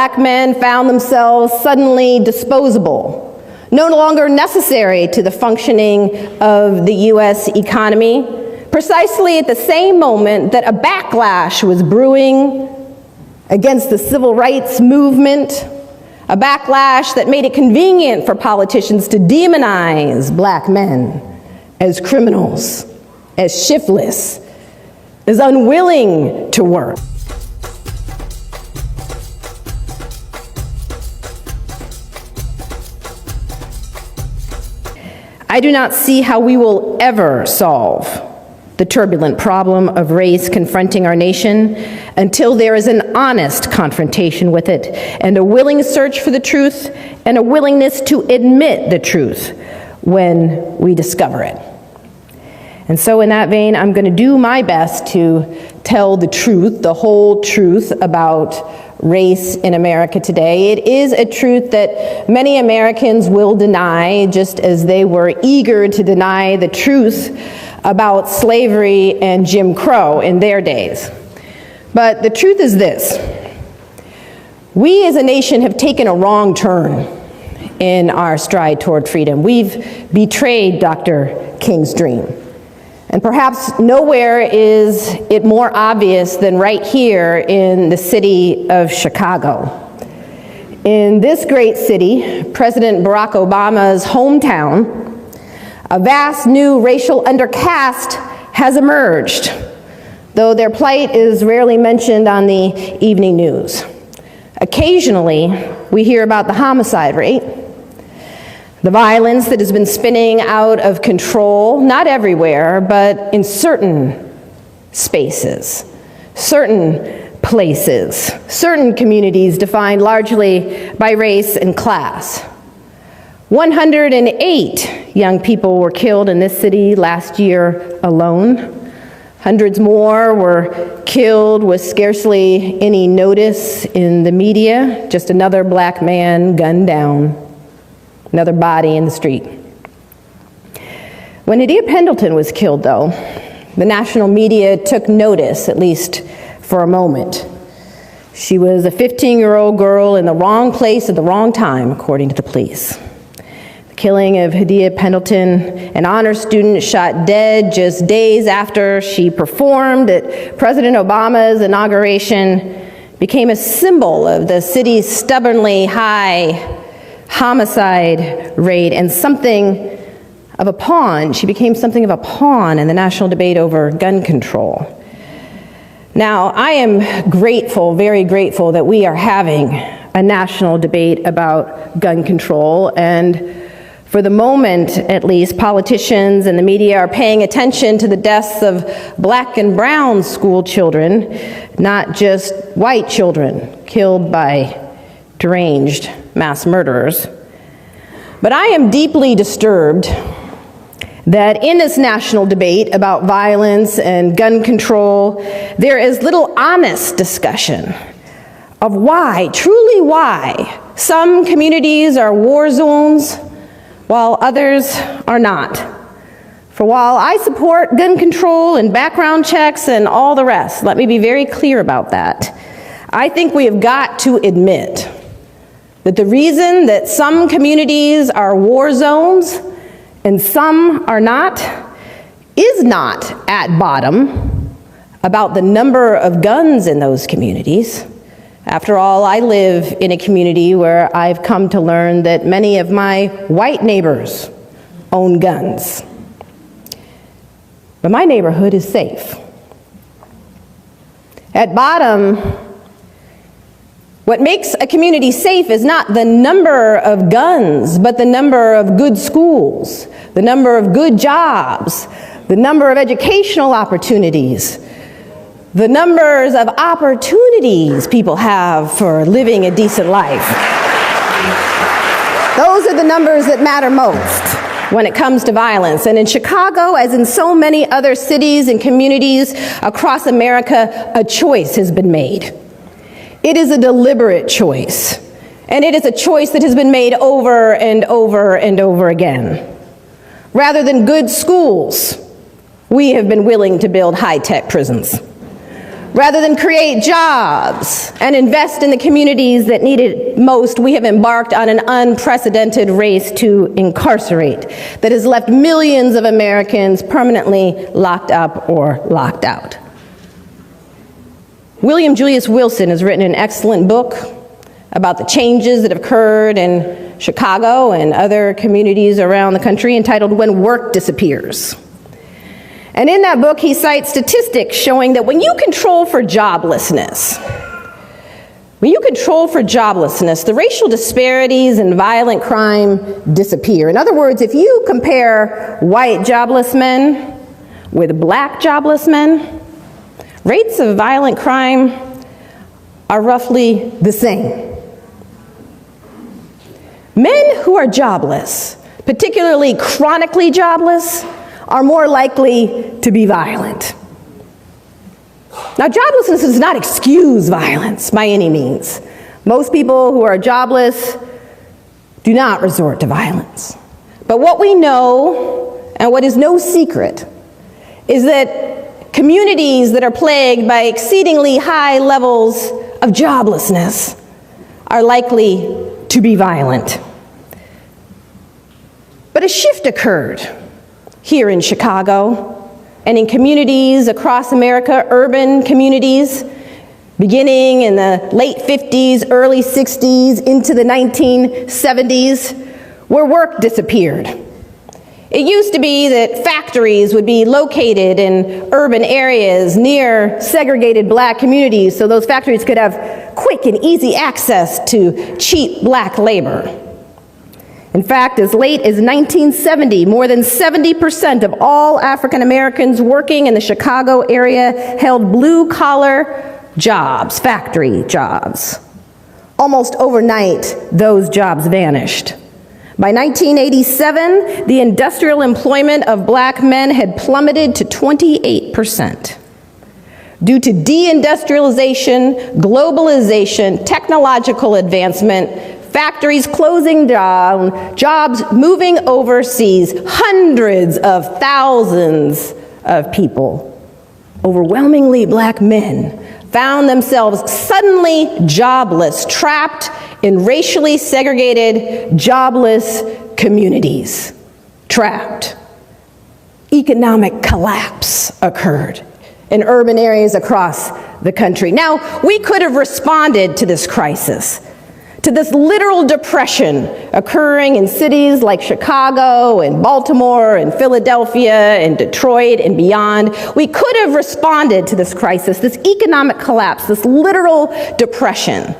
Black men found themselves suddenly disposable, no longer necessary to the functioning of the U.S. economy, precisely at the same moment that a backlash was brewing against the civil rights movement, a backlash that made it convenient for politicians to demonize Black men as criminals, as shiftless, as unwilling to work. I do not see how we will ever solve the turbulent problem of race confronting our nation until there is an honest confrontation with it and a willing search for the truth and a willingness to admit the truth when we discover it. And so in that vein, I'm going to do my best to tell the truth, the whole truth about race in America today. It is a truth that many Americans will deny, just as they were eager to deny the truth about slavery and Jim Crow in their days. But the truth is this: we as a nation have taken a wrong turn in our stride toward freedom. We've betrayed Dr. King's dream. And perhaps nowhere is it more obvious than right here in the city of Chicago. In this great city, President Barack Obama's hometown, a vast new racial undercaste has emerged, though their plight is rarely mentioned on the evening news. Occasionally, we hear about the homicide rate, the violence that has been spinning out of control, not everywhere, but in certain spaces, certain places, certain communities defined largely by race and class. 108 young people were killed in this city last year alone. Hundreds more were killed with scarcely any notice in the media. Just another Black man gunned down. Another body in the street. When Adia Pendleton was killed, though, the national media took notice, at least for a moment. She was a 15-year-old girl in the wrong place at the wrong time, according to the police. The killing of Adia Pendleton, an honor student shot dead just days after she performed at President Obama's inauguration, became a symbol of the city's stubbornly high homicide rate and something of a pawn. She became something of a pawn in the national debate over gun control. Now, I am grateful, very grateful, that we are having a national debate about gun control, and for the moment, at least, politicians and the media are paying attention to the deaths of Black and brown school children, not just white children killed by deranged mass murderers. But I am deeply disturbed that in this national debate about violence and gun control, there is little honest discussion of why, truly why, some communities are war zones while others are not. For while I support gun control and background checks and all the rest, let me be very clear about that, I think we have got to admit that the reason that some communities are war zones and some are not is not at bottom about the number of guns in those communities. After all, I live in a community where I've come to learn that many of my white neighbors own guns. But my neighborhood is safe. At bottom, what makes a community safe is not the number of guns, but the number of good schools, the number of good jobs, the number of educational opportunities, the numbers of opportunities people have for living a decent life. Those are the numbers that matter most when it comes to violence. And in Chicago, as in so many other cities and communities across America, a choice has been made. It is a deliberate choice, and it is a choice that has been made over and over and over again. Rather than good schools, we have been willing to build high-tech prisons. Rather than create jobs and invest in the communities that need it most, we have embarked on an unprecedented race to incarcerate that has left millions of Americans permanently locked up or locked out. William Julius Wilson has written an excellent book about the changes that have occurred in Chicago and other communities around the country entitled When Work Disappears. And in that book, he cites statistics showing that when you control for joblessness, the racial disparities and violent crime disappear. In other words, if you compare white jobless men with black jobless men, rates of violent crime are roughly the same. Men who are jobless, particularly chronically jobless, are more likely to be violent. Now, joblessness does not excuse violence by any means. Most people who are jobless do not resort to violence. But what we know, and what is no secret, is that communities that are plagued by exceedingly high levels of joblessness are likely to be violent. But a shift occurred here in Chicago and in communities across America, urban communities, beginning in the late 50s, early 60s, into the 1970s, where work disappeared. It used to be that factories would be located in urban areas near segregated black communities so those factories could have quick and easy access to cheap black labor. In fact, as late as 1970, more than 70% of all African Americans working in the Chicago area held blue-collar jobs, factory jobs. Almost overnight, those jobs vanished. By 1987, the industrial employment of black men had plummeted to 28%. Due to deindustrialization, globalization, technological advancement, factories closing down, jobs moving overseas, hundreds of thousands of people, overwhelmingly black men, found themselves suddenly jobless, trapped in racially segregated, jobless communities. Trapped. Economic collapse occurred in urban areas across the country. Now, we could have responded to this crisis, to this literal depression occurring in cities like Chicago and Baltimore and Philadelphia and Detroit and beyond. We could have responded to this crisis, this economic collapse, this literal depression,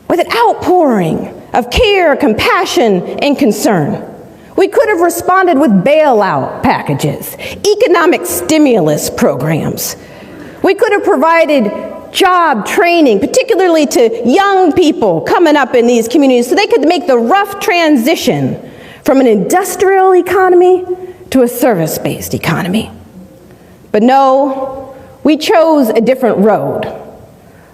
with an outpouring of care, compassion, and concern. We could have responded with bailout packages, economic stimulus programs. We could have provided job training, particularly to young people coming up in these communities so they could make the rough transition from an industrial economy to a service-based economy. But no, we chose a different road,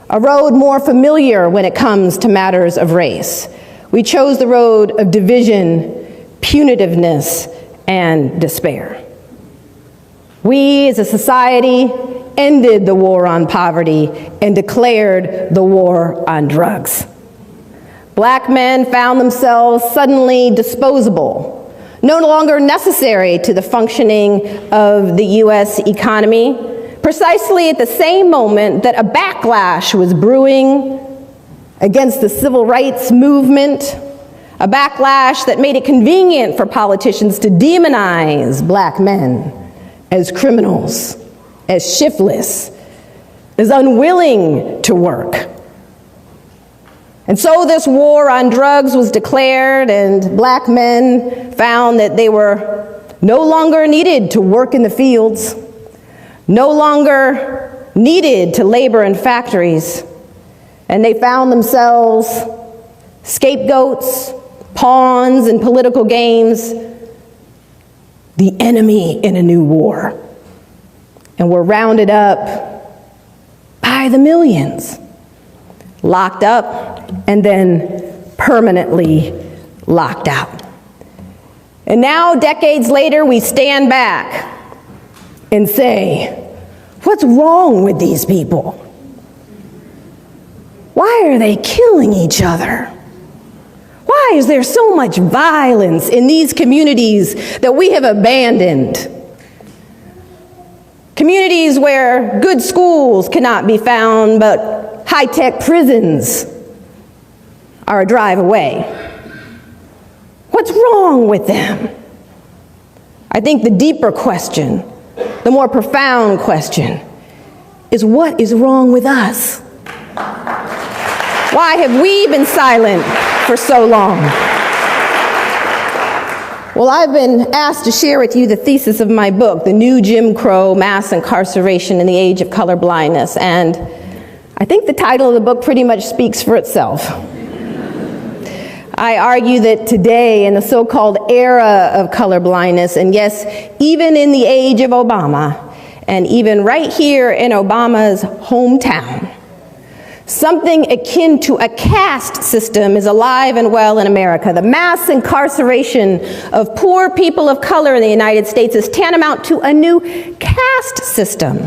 a road more familiar when it comes to matters of race. We chose the road of division, punitiveness, and despair. We as a society ended the war on poverty and declared the war on drugs. Black men found themselves suddenly disposable, no longer necessary to the functioning of the U.S. economy, precisely at the same moment that a backlash was brewing against the civil rights movement, a backlash that made it convenient for politicians to demonize black men as criminals, as shiftless, as unwilling to work. And so this war on drugs was declared, and black men found that they were no longer needed to work in the fields, no longer needed to labor in factories, and they found themselves scapegoats, pawns in political games, the enemy in a new war, and were rounded up by the millions, locked up, and then permanently locked out. And now, decades later, we stand back and say, What's wrong with these people? Why are they killing each other? Why is there so much violence in these communities that we have abandoned? Communities where good schools cannot be found, but high-tech prisons are a drive away. What's wrong with them? I think the deeper question, the more profound question, is what is wrong with us? Why have we been silent for so long? Well, I've been asked to share with you the thesis of my book, The New Jim Crow, Mass Incarceration in the Age of Colorblindness, and I think the title of the book pretty much speaks for itself. I argue that today, in the so-called era of colorblindness, and yes, even in the age of Obama, and even right here in Obama's hometown, something akin to a caste system is alive and well in America. The mass incarceration of poor people of color in the United States is tantamount to a new caste system,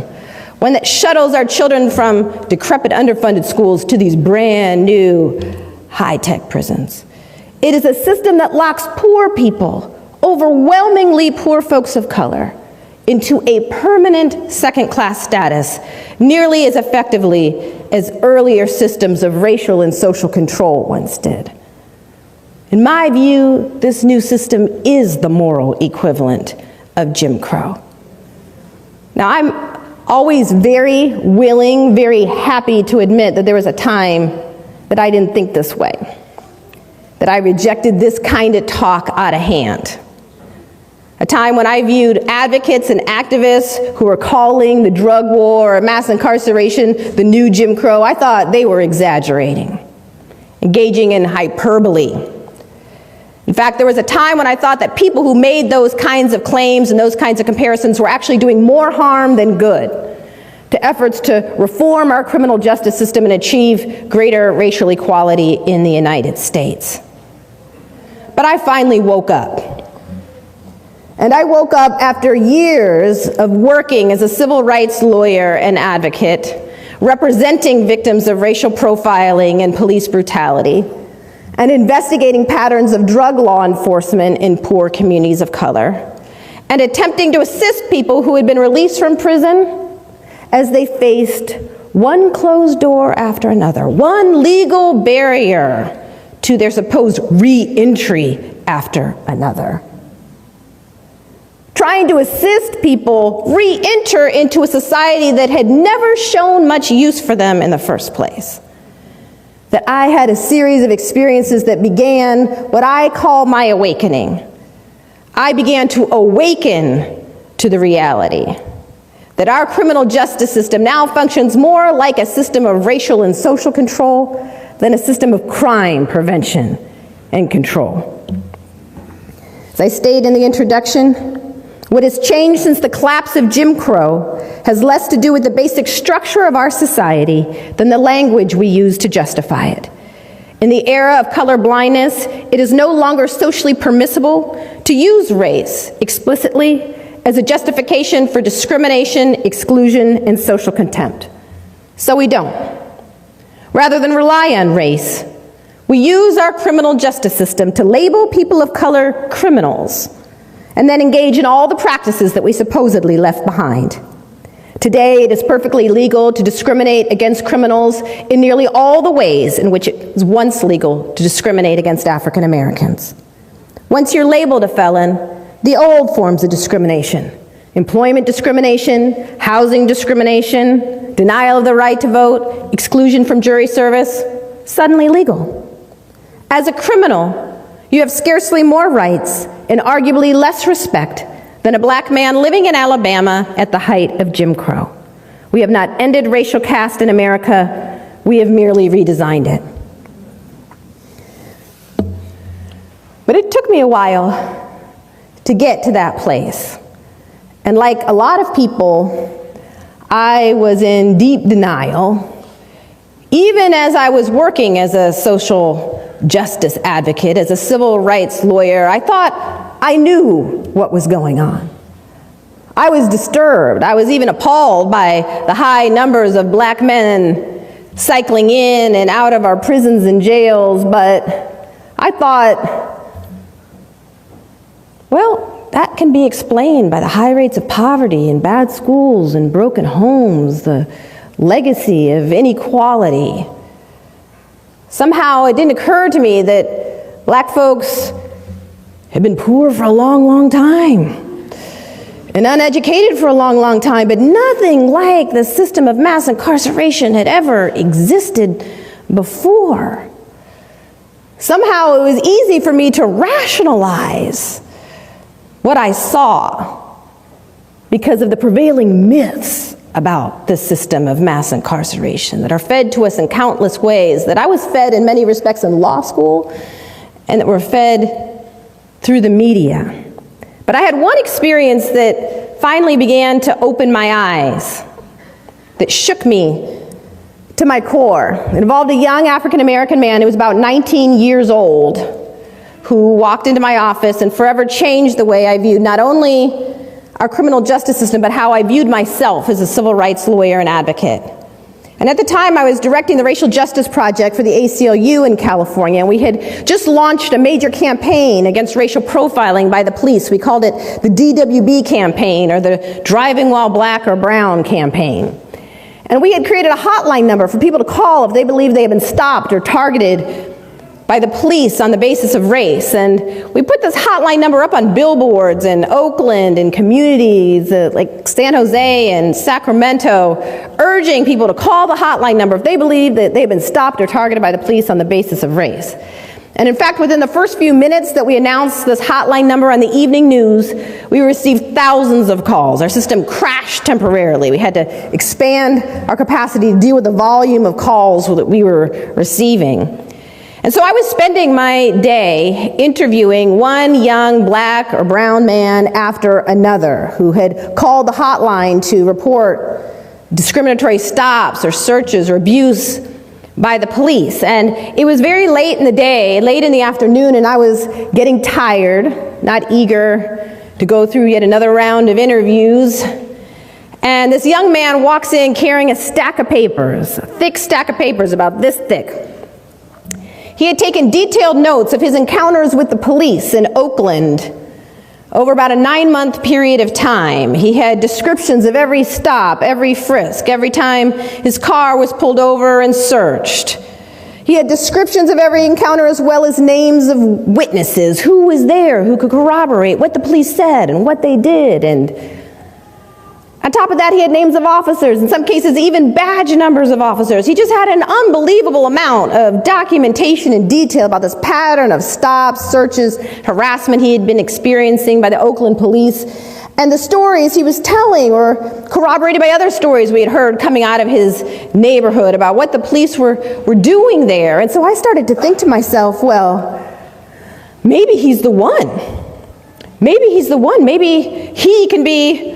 one that shuttles our children from decrepit, underfunded schools to these brand new high-tech prisons. It is a system that locks poor people, overwhelmingly poor folks of color, into a permanent second-class status, nearly as effectively as earlier systems of racial and social control once did. In my view, this new system is the moral equivalent of Jim Crow. Now, I'm always very willing, very happy to admit that there was a time that I didn't think this way, that I rejected this kind of talk out of hand. A time when I viewed advocates and activists who were calling the drug war or mass incarceration the new Jim Crow, I thought they were exaggerating, engaging in hyperbole. In fact, there was a time when I thought that people who made those kinds of claims and those kinds of comparisons were actually doing more harm than good to efforts to reform our criminal justice system and achieve greater racial equality in the United States. But I finally woke up. And I woke up after years of working as a civil rights lawyer and advocate, representing victims of racial profiling and police brutality, and investigating patterns of drug law enforcement in poor communities of color, and attempting to assist people who had been released from prison as they faced one closed door after another, one legal barrier to their supposed re-entry after another. Trying to assist people re-enter into a society that had never shown much use for them in the first place. That I had a series of experiences that began what I call my awakening. I began to awaken to the reality that our criminal justice system now functions more like a system of racial and social control than a system of crime prevention and control. As I stated in the introduction, what has changed since the collapse of Jim Crow has less to do with the basic structure of our society than the language we use to justify it. In the era of colorblindness, it is no longer socially permissible to use race explicitly as a justification for discrimination, exclusion, and social contempt. So we don't. Rather than rely on race, we use our criminal justice system to label people of color criminals, and then engage in all the practices that we supposedly left behind. Today, it is perfectly legal to discriminate against criminals in nearly all the ways in which it was once legal to discriminate against African Americans. Once you're labeled a felon, the old forms of discrimination, employment discrimination, housing discrimination, denial of the right to vote, exclusion from jury service, suddenly legal. As a criminal, you have scarcely more rights and arguably less respect than a black man living in Alabama at the height of Jim Crow. We have not ended racial caste in America, we have merely redesigned it. But it took me a while to get to that place. And like a lot of people, I was in deep denial, even as I was working as a social justice advocate, as a civil rights lawyer. I thought I knew what was going on. I was disturbed. I was even appalled by the high numbers of black men cycling in and out of our prisons and jails, but I thought, well, that can be explained by the high rates of poverty and bad schools and broken homes, the legacy of inequality. Somehow it didn't occur to me that black folks had been poor for a long, long time and uneducated for a long, long time, but nothing like the system of mass incarceration had ever existed before. Somehow it was easy for me to rationalize what I saw because of the prevailing myths about this system of mass incarceration that are fed to us in countless ways, that I was fed in many respects in law school, and that were fed through the media. But I had one experience that finally began to open my eyes, that shook me to my core. It involved a young African-American man who was about 19 years old, who walked into my office and forever changed the way I viewed not only our criminal justice system, but how I viewed myself as a civil rights lawyer and advocate. And at the time, I was directing the Racial Justice Project for the ACLU in California, and we had just launched a major campaign against racial profiling by the police. We called it the DWB campaign, or the Driving While Black or Brown campaign. And we had created a hotline number for people to call if they believed they had been stopped or targeted by the police on the basis of race. And we put this hotline number up on billboards in Oakland and communities like San Jose and Sacramento, urging people to call the hotline number if they believe that they've been stopped or targeted by the police on the basis of race. And in fact, within the first few minutes that we announced this hotline number on the evening news, we received thousands of calls. Our system crashed temporarily. We had to expand our capacity to deal with the volume of calls that we were receiving. And so I was spending my day interviewing one young black or brown man after another who had called the hotline to report discriminatory stops or searches or abuse by the police. And it was very late in the day, late in the afternoon, and I was getting tired, not eager to go through yet another round of interviews. And this young man walks in carrying a stack of papers, a thick stack of papers about this thick. He had taken detailed notes of his encounters with the police in Oakland over about a 9-month period of time. He had descriptions of every stop, every frisk, every time his car was pulled over and searched. He had descriptions of every encounter as well as names of witnesses, who was there, who could corroborate what the police said and what they did. And on top of that, he had names of officers, in some cases even badge numbers of officers. He just had an unbelievable amount of documentation and detail about this pattern of stops, searches, harassment he had been experiencing by the Oakland police. And the stories he was telling were corroborated by other stories we had heard coming out of his neighborhood about what the police were doing there. And so I started to think to myself, well, maybe he's the one. Maybe he's the one. Maybe he can be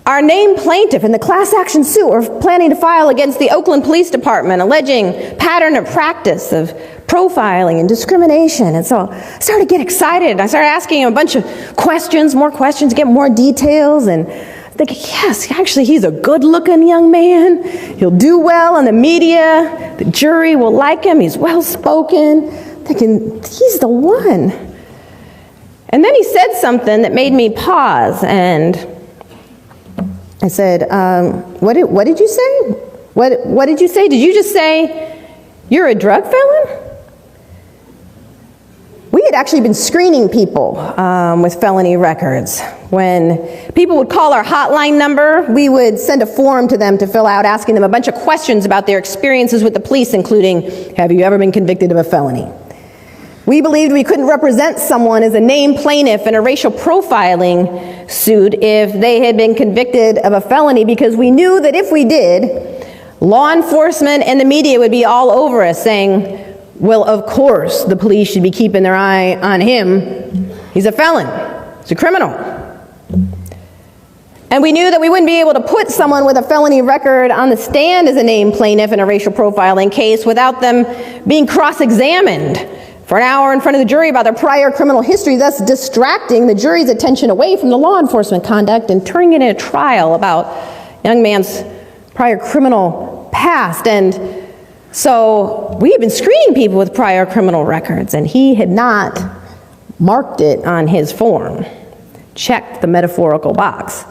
our named plaintiff in the class action suit we're planning to file against the Oakland Police Department, alleging pattern of practice of profiling and discrimination. And so I started to get excited. I started asking him a bunch of questions, more questions, get more details. And I think, yes, actually, he's a good-looking young man. He'll do well in the media. The jury will like him. He's well-spoken. Thinking, he's the one. And then he said something that made me pause, and I said, what did you say? What did you say? Did you just say you're a drug felon? We had actually been screening people with felony records. When people would call our hotline number, we would send a form to them to fill out, asking them a bunch of questions about their experiences with the police, including, have you ever been convicted of a felony? We believed we couldn't represent someone as a named plaintiff in a racial profiling suit if they had been convicted of a felony, because we knew that if we did, law enforcement and the media would be all over us saying, well, of course the police should be keeping their eye on him. He's a felon. He's a criminal. And we knew that we wouldn't be able to put someone with a felony record on the stand as a named plaintiff in a racial profiling case without them being cross-examined for an hour in front of the jury about their prior criminal history, thus distracting the jury's attention away from the law enforcement conduct and turning it into a trial about young man's prior criminal past. And so we had been screening people with prior criminal records, and he had not marked it on his form, checked the metaphorical box.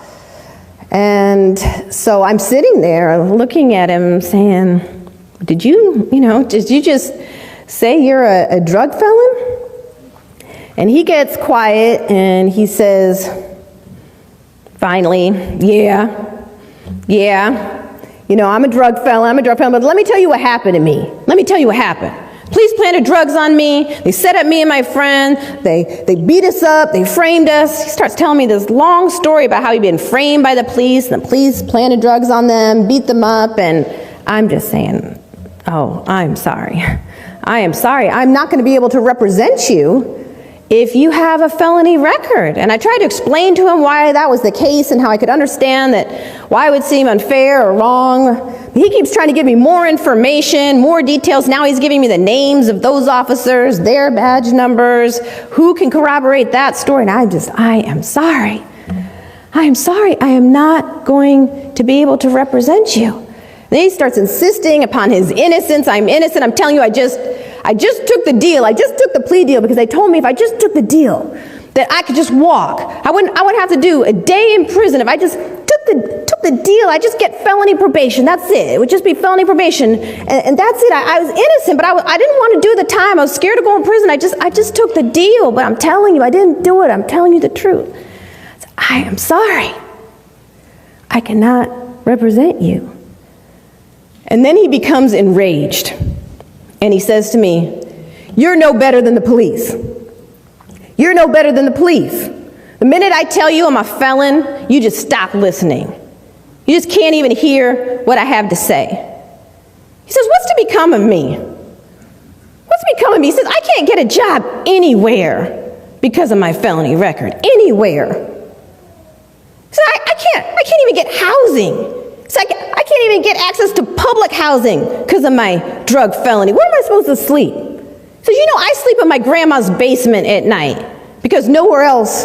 And so I'm sitting there looking at him saying, did you just say you're a drug felon? And he gets quiet and he says, finally, yeah, I'm a drug felon, but let me tell you what happened to me. Let me tell you what happened. Police planted drugs on me. They set up me and my friend. They beat us up. They framed us. He starts telling me this long story about how he'd been framed by the police, and the police planted drugs on them, beat them up, and I'm just saying, oh, I'm sorry. I am sorry. I'm not going to be able to represent you if you have a felony record. And I tried to explain to him why that was the case and how I could understand that why it would seem unfair or wrong. He keeps trying to give me more information, more details. Now he's giving me the names of those officers, their badge numbers, who can corroborate that story. And I am sorry. I am sorry. I am not going to be able to represent you. Then he starts insisting upon his innocence. I'm innocent. I'm telling you, I just took the deal. I just took the plea deal because they told me if I just took the deal that I could just walk. I wouldn't have to do a day in prison. If I just took the deal, I just get felony probation. That's it. It would just be felony probation, and that's it. I was innocent, but I didn't want to do the time. I was scared of going to prison. I just took the deal, but I'm telling you, I didn't do it. I'm telling you the truth. I am sorry. I cannot represent you. And then he becomes enraged, and he says to me, "You're no better than the police. You're no better than the police. The minute I tell you I'm a felon, you just stop listening. You just can't even hear what I have to say." He says, "What's to become of me? What's to become of me?" He says, "I can't get a job anywhere because of my felony record. Anywhere." He says, I can't even get housing. It's like I can't even get access to public housing because of my drug felony. Where am I supposed to sleep? He says, I sleep in my grandma's basement at night because nowhere else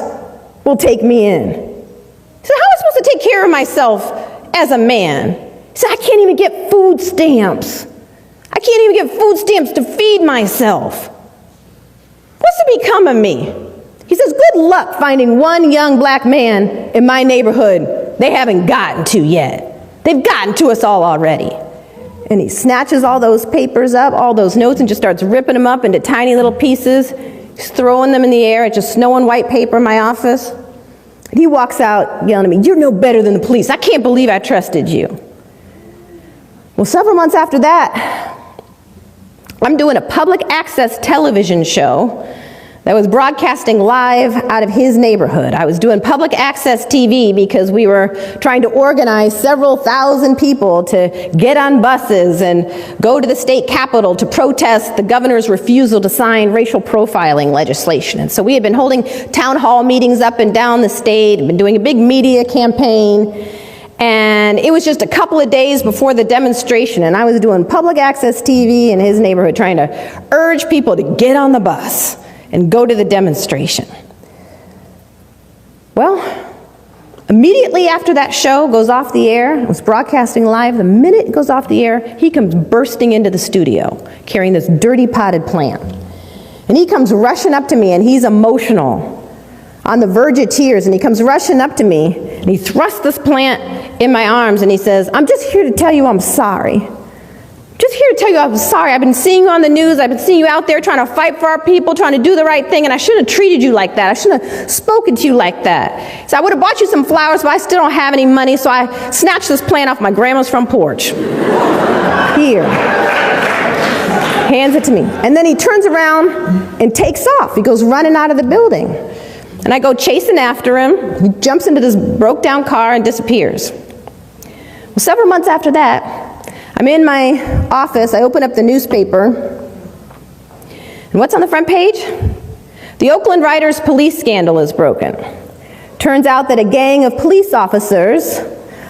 will take me in. He said, how am I supposed to take care of myself as a man? He said, I can't even get food stamps. I can't even get food stamps to feed myself. What's to become of me? He says, good luck finding one young black man in my neighborhood they haven't gotten to yet. They've gotten to us all already. And he snatches all those papers up, all those notes, and just starts ripping them up into tiny little pieces. He's throwing them in the air. It's just snow and white paper in my office. And he walks out yelling at me, "You're no better than the police. I can't believe I trusted you." Well, several months after that, I'm doing a public access television show that was broadcasting live out of his neighborhood. I was doing public access TV because we were trying to organize several thousand people to get on buses and go to the state capitol to protest the governor's refusal to sign racial profiling legislation. And so we had been holding town hall meetings up and down the state, been doing a big media campaign, and it was just a couple of days before the demonstration, and I was doing public access TV in his neighborhood trying to urge people to get on the bus and go to the demonstration. Well, immediately after that show goes off the air, it was broadcasting live, the minute it goes off the air, he comes bursting into the studio carrying this dirty potted plant. And he comes rushing up to me, and he's emotional, on the verge of tears, and he comes rushing up to me, and he thrusts this plant in my arms, and he says, "I'm just here to tell you I'm sorry. Just here to tell you I'm sorry. I've been seeing you on the news. I've been seeing you out there trying to fight for our people, trying to do the right thing, and I shouldn't have treated you like that. I shouldn't have spoken to you like that. So I would have bought you some flowers, but I still don't have any money, so I snatched this plant off my grandma's front porch." Here. Hands it to me. And then he turns around and takes off. He goes running out of the building. And I go chasing after him. He jumps into this broke-down car and disappears. Well, several months after that, I'm in my office, I open up the newspaper, and what's on the front page? The Oakland Riders police scandal is broken. Turns out that a gang of police officers,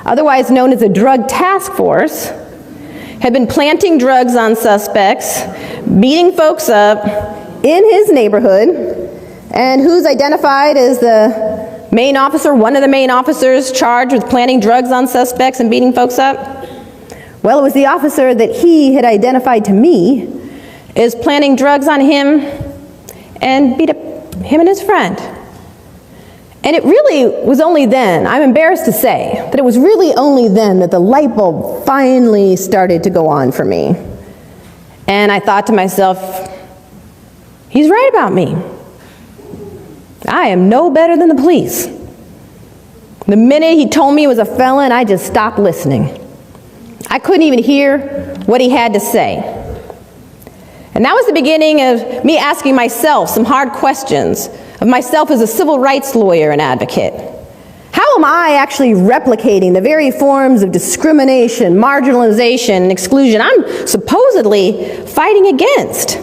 otherwise known as a drug task force, had been planting drugs on suspects, beating folks up, in his neighborhood, and who's identified as the main officer, one of the main officers charged with planting drugs on suspects and beating folks up? Well, it was the officer that he had identified to me as planting drugs on him and beat up him and his friend. And it really was only then, I'm embarrassed to say, that it was really only then that the light bulb finally started to go on for me. And I thought to myself, he's right about me. I am no better than the police. The minute he told me he was a felon, I just stopped listening. I couldn't even hear what he had to say. And that was the beginning of me asking myself some hard questions of myself as a civil rights lawyer and advocate. How am I actually replicating the very forms of discrimination, marginalization, and exclusion I'm supposedly fighting against?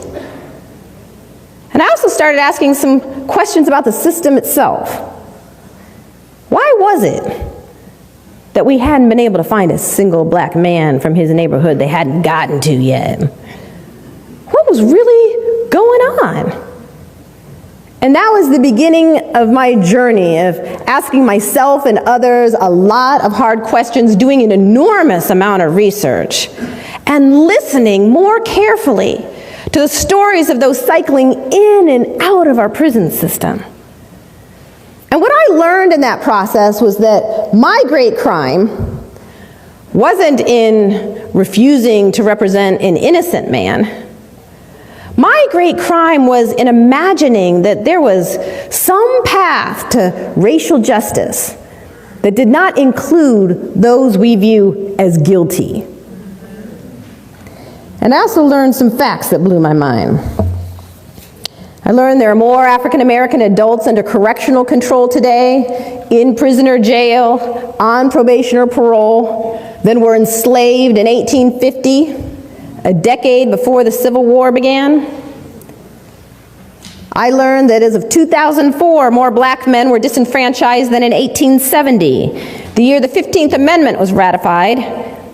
And I also started asking some questions about the system itself. Why was it that we hadn't been able to find a single black man from his neighborhood they hadn't gotten to yet? What was really going on? And that was the beginning of my journey of asking myself and others a lot of hard questions, doing an enormous amount of research, and listening more carefully to the stories of those cycling in and out of our prison system. And what I learned in that process was that my great crime wasn't in refusing to represent an innocent man. My great crime was in imagining that there was some path to racial justice that did not include those we view as guilty. And I also learned some facts that blew my mind. I learned there are more African American adults under correctional control today, in prison or jail, on probation or parole, than were enslaved in 1850. A decade before the Civil War began. I learned that as of 2004, more black men were disenfranchised than in 1870, the year the 15th Amendment was ratified,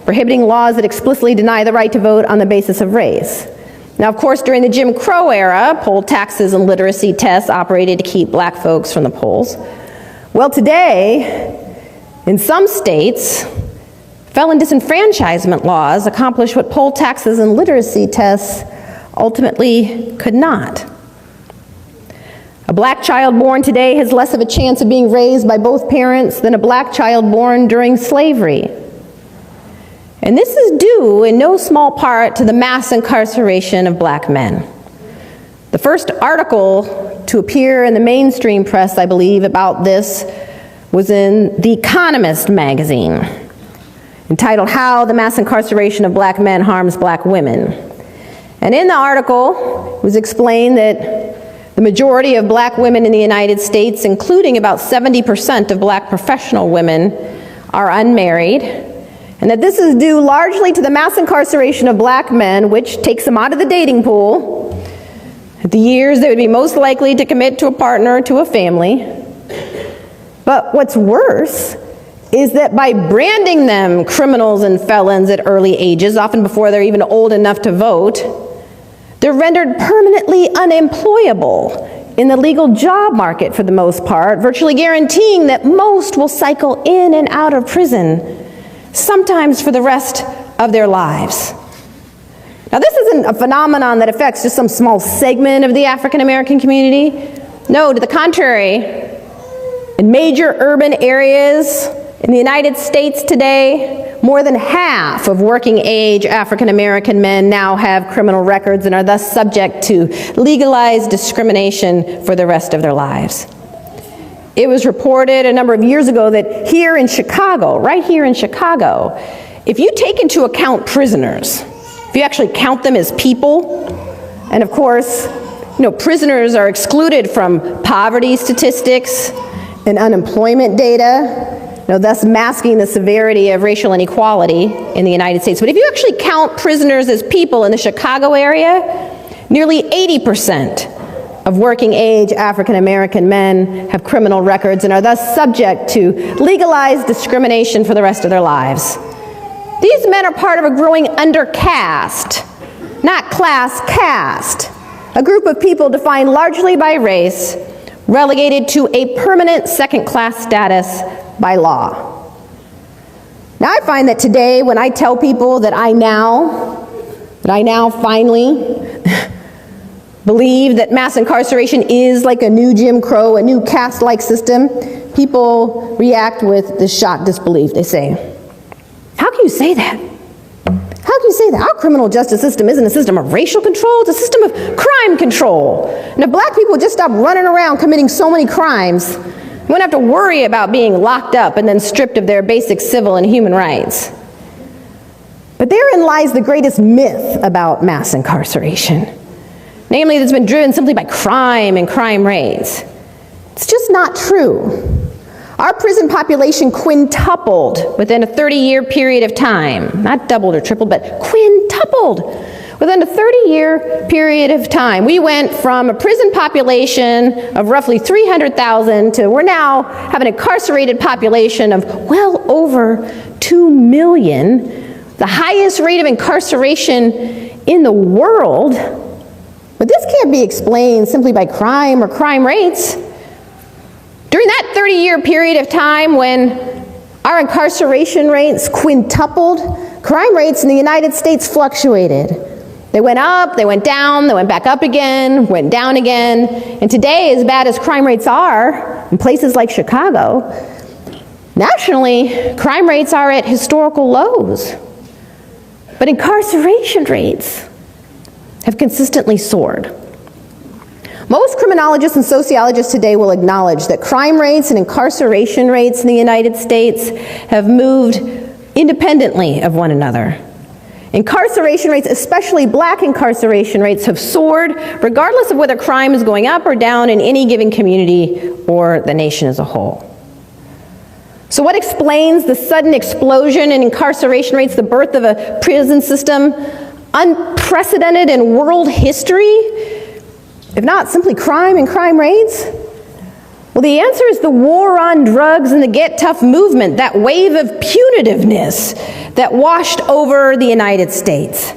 prohibiting laws that explicitly deny the right to vote on the basis of race. Now, of course, during the Jim Crow era, poll taxes and literacy tests operated to keep black folks from the polls. Well, today, in some states, felon disenfranchisement laws accomplish what poll taxes and literacy tests ultimately could not. A black child born today has less of a chance of being raised by both parents than a black child born during slavery. And this is due in no small part to the mass incarceration of black men. The first article to appear in the mainstream press, I believe, about this was in The Economist magazine, entitled "How the Mass Incarceration of Black Men Harms Black Women." And in the article, it was explained that the majority of black women in the United States, including about 70% of black professional women, are unmarried, and that this is due largely to the mass incarceration of black men, which takes them out of the dating pool at the years they would be most likely to commit to a partner or to a family. But what's worse is that by branding them criminals and felons at early ages, often before they're even old enough to vote, they're rendered permanently unemployable in the legal job market for the most part, virtually guaranteeing that most will cycle in and out of prison, sometimes for the rest of their lives. Now, this isn't a phenomenon that affects just some small segment of the African American community. No, to the contrary, in major urban areas in the United States today, more than half of working-age African American men now have criminal records and are thus subject to legalized discrimination for the rest of their lives. It was reported a number of years ago that here in Chicago, right here in Chicago, if you take into account prisoners, if you actually count them as people, and of course, prisoners are excluded from poverty statistics and unemployment data, thus masking the severity of racial inequality in the United States. But if you actually count prisoners as people in the Chicago area, nearly 80% of working-age African American men have criminal records and are thus subject to legalized discrimination for the rest of their lives. These men are part of a growing undercaste, not class caste, a group of people defined largely by race, relegated to a permanent second-class status by law. Now, I find that today, when I tell people that I now finally believe that mass incarceration is like a new Jim Crow, a new caste-like system, people react with this shocked disbelief. They say, "How can you say that? How can you say that? Our criminal justice system isn't a system of racial control, it's a system of crime control. And if black people just stop running around committing so many crimes, we wouldn't have to worry about being locked up and then stripped of their basic civil and human rights." But therein lies the greatest myth about mass incarceration. Namely, that it's been driven simply by crime and crime rates. It's just not true. Our prison population quintupled within a 30-year period of time. Not doubled or tripled, but quintupled within a 30-year period of time. We went from a prison population of roughly 300,000 to we're now have an incarcerated population of well over 2 million, the highest rate of incarceration in the world. But this can't be explained simply by crime or crime rates. During that 30-year period of time when our incarceration rates quintupled, crime rates in the United States fluctuated. They went up, they went down, they went back up again, went down again. And today, as bad as crime rates are in places like Chicago, nationally, crime rates are at historical lows. But incarceration rates have consistently soared. Most criminologists and sociologists today will acknowledge that crime rates and incarceration rates in the United States have moved independently of one another. Incarceration rates, especially black incarceration rates, have soared regardless of whether crime is going up or down in any given community or the nation as a whole. So what explains the sudden explosion in incarceration rates, the birth of a prison system unprecedented in world history, if not simply crime and crime rates? Well, the answer is the war on drugs and the Get Tough movement, that wave of punitiveness that washed over the United States.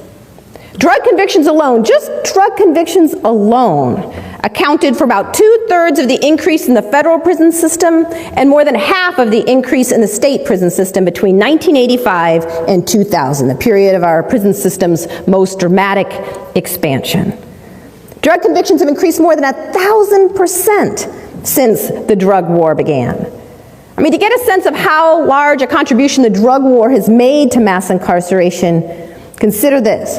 Drug convictions alone, just drug convictions alone, accounted for about 2/3 of the increase in the federal prison system and more than half of the increase in the state prison system between 1985 and 2000, the period of our prison system's most dramatic expansion. Drug convictions have increased more than 1,000% since the drug war began. I mean, to get a sense of how large a contribution the drug war has made to mass incarceration, consider this.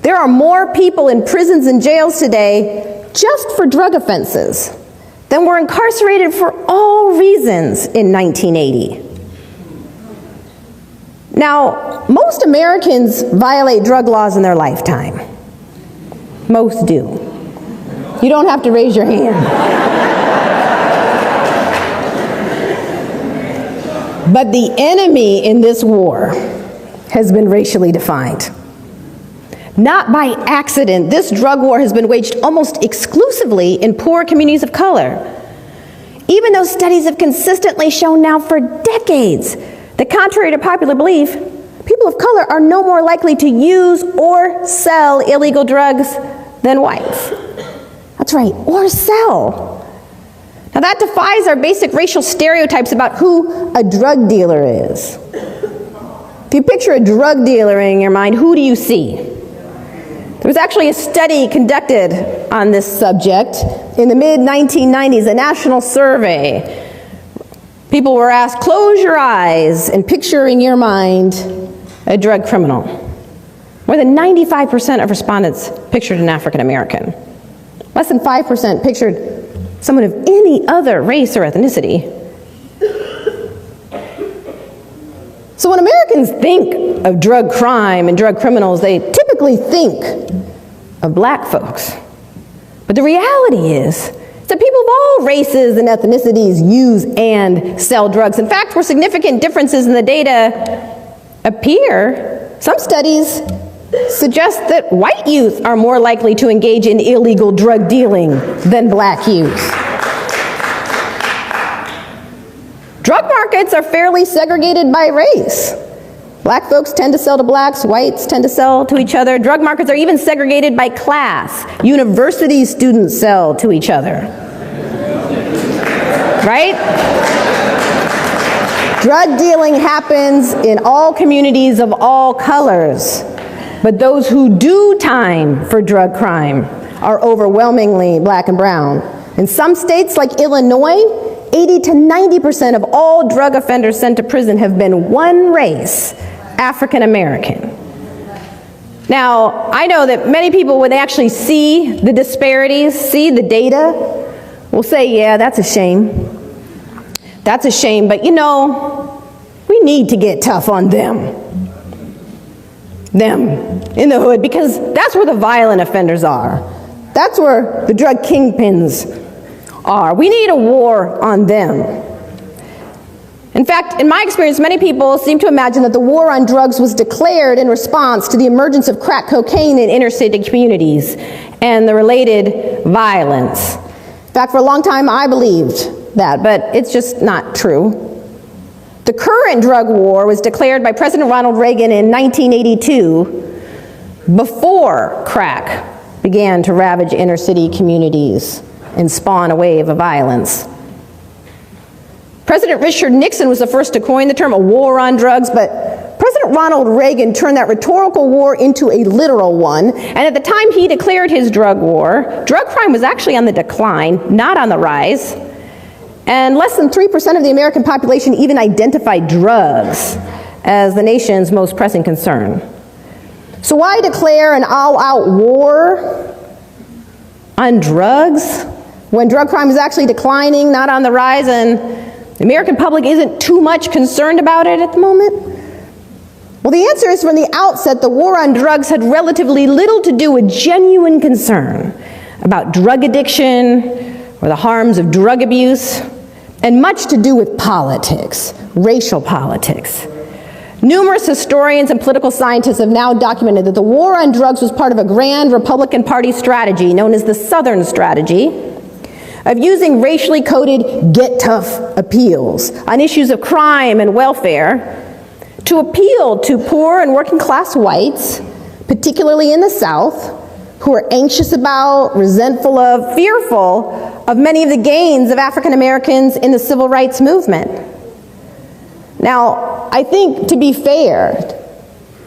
There are more people in prisons and jails today just for drug offenses than were incarcerated for all reasons in 1980. Now, most Americans violate drug laws in their lifetime. Most do. You don't have to raise your hand. But the enemy in this war has been racially defined. Not by accident, this drug war has been waged almost exclusively in poor communities of color. Even though studies have consistently shown now for decades that, contrary to popular belief, people of color are no more likely to use or sell illegal drugs than whites. That's right, or sell. Now that defies our basic racial stereotypes about who a drug dealer is. If you picture a drug dealer in your mind, who do you see? There was actually a study conducted on this subject in the mid-1990s, a national survey. People were asked, close your eyes and picture in your mind a drug criminal. More than 95% of respondents pictured an African American. Less than 5% pictured someone of any other race or ethnicity. So when Americans think of drug crime and drug criminals, they typically think of black folks. But the reality is that people of all races and ethnicities use and sell drugs. In fact, where significant differences in the data appear, some studies suggest that white youth are more likely to engage in illegal drug dealing than black youth. Drug markets are fairly segregated by race. Black folks tend to sell to blacks, whites tend to sell to each other. Drug markets are even segregated by class. University students sell to each other. Right? Drug dealing happens in all communities of all colors, but those who do time for drug crime are overwhelmingly black and brown. In some states like Illinois, 80 to 90% of all drug offenders sent to prison have been one race, African American. Now, I know that many people, when they actually see the disparities, see the data, will say, yeah, that's a shame. That's a shame, but you know, we need to get tough on them. Them in the hood, because that's where the violent offenders are. That's where the drug kingpins are. We need a war on them. In fact, in my experience, many people seem to imagine that the war on drugs was declared in response to the emergence of crack cocaine in inner city communities and the related violence. In fact, for a long time, I believed that, but it's just not true. The current drug war was declared by President Ronald Reagan in 1982, before crack began to ravage inner city communities and spawn a wave of violence. President Richard Nixon was the first to coin the term a war on drugs, but President Ronald Reagan turned that rhetorical war into a literal one, and at the time he declared his drug war, drug crime was actually on the decline, not on the rise, and less than 3% of the American population even identified drugs as the nation's most pressing concern. So why declare an all-out war on drugs when drug crime is actually declining, not on the rise, and the American public isn't too much concerned about it at the moment? Well, the answer is from the outset, the war on drugs had relatively little to do with genuine concern about drug addiction or the harms of drug abuse, and much to do with politics, racial politics. Numerous historians and political scientists have now documented that the war on drugs was part of a grand Republican Party strategy known as the Southern Strategy of using racially coded get tough appeals on issues of crime and welfare to appeal to poor and working class whites, particularly in the South, who are anxious about, resentful of, fearful of many of the gains of African Americans in the civil rights movement. Now, I think to be fair,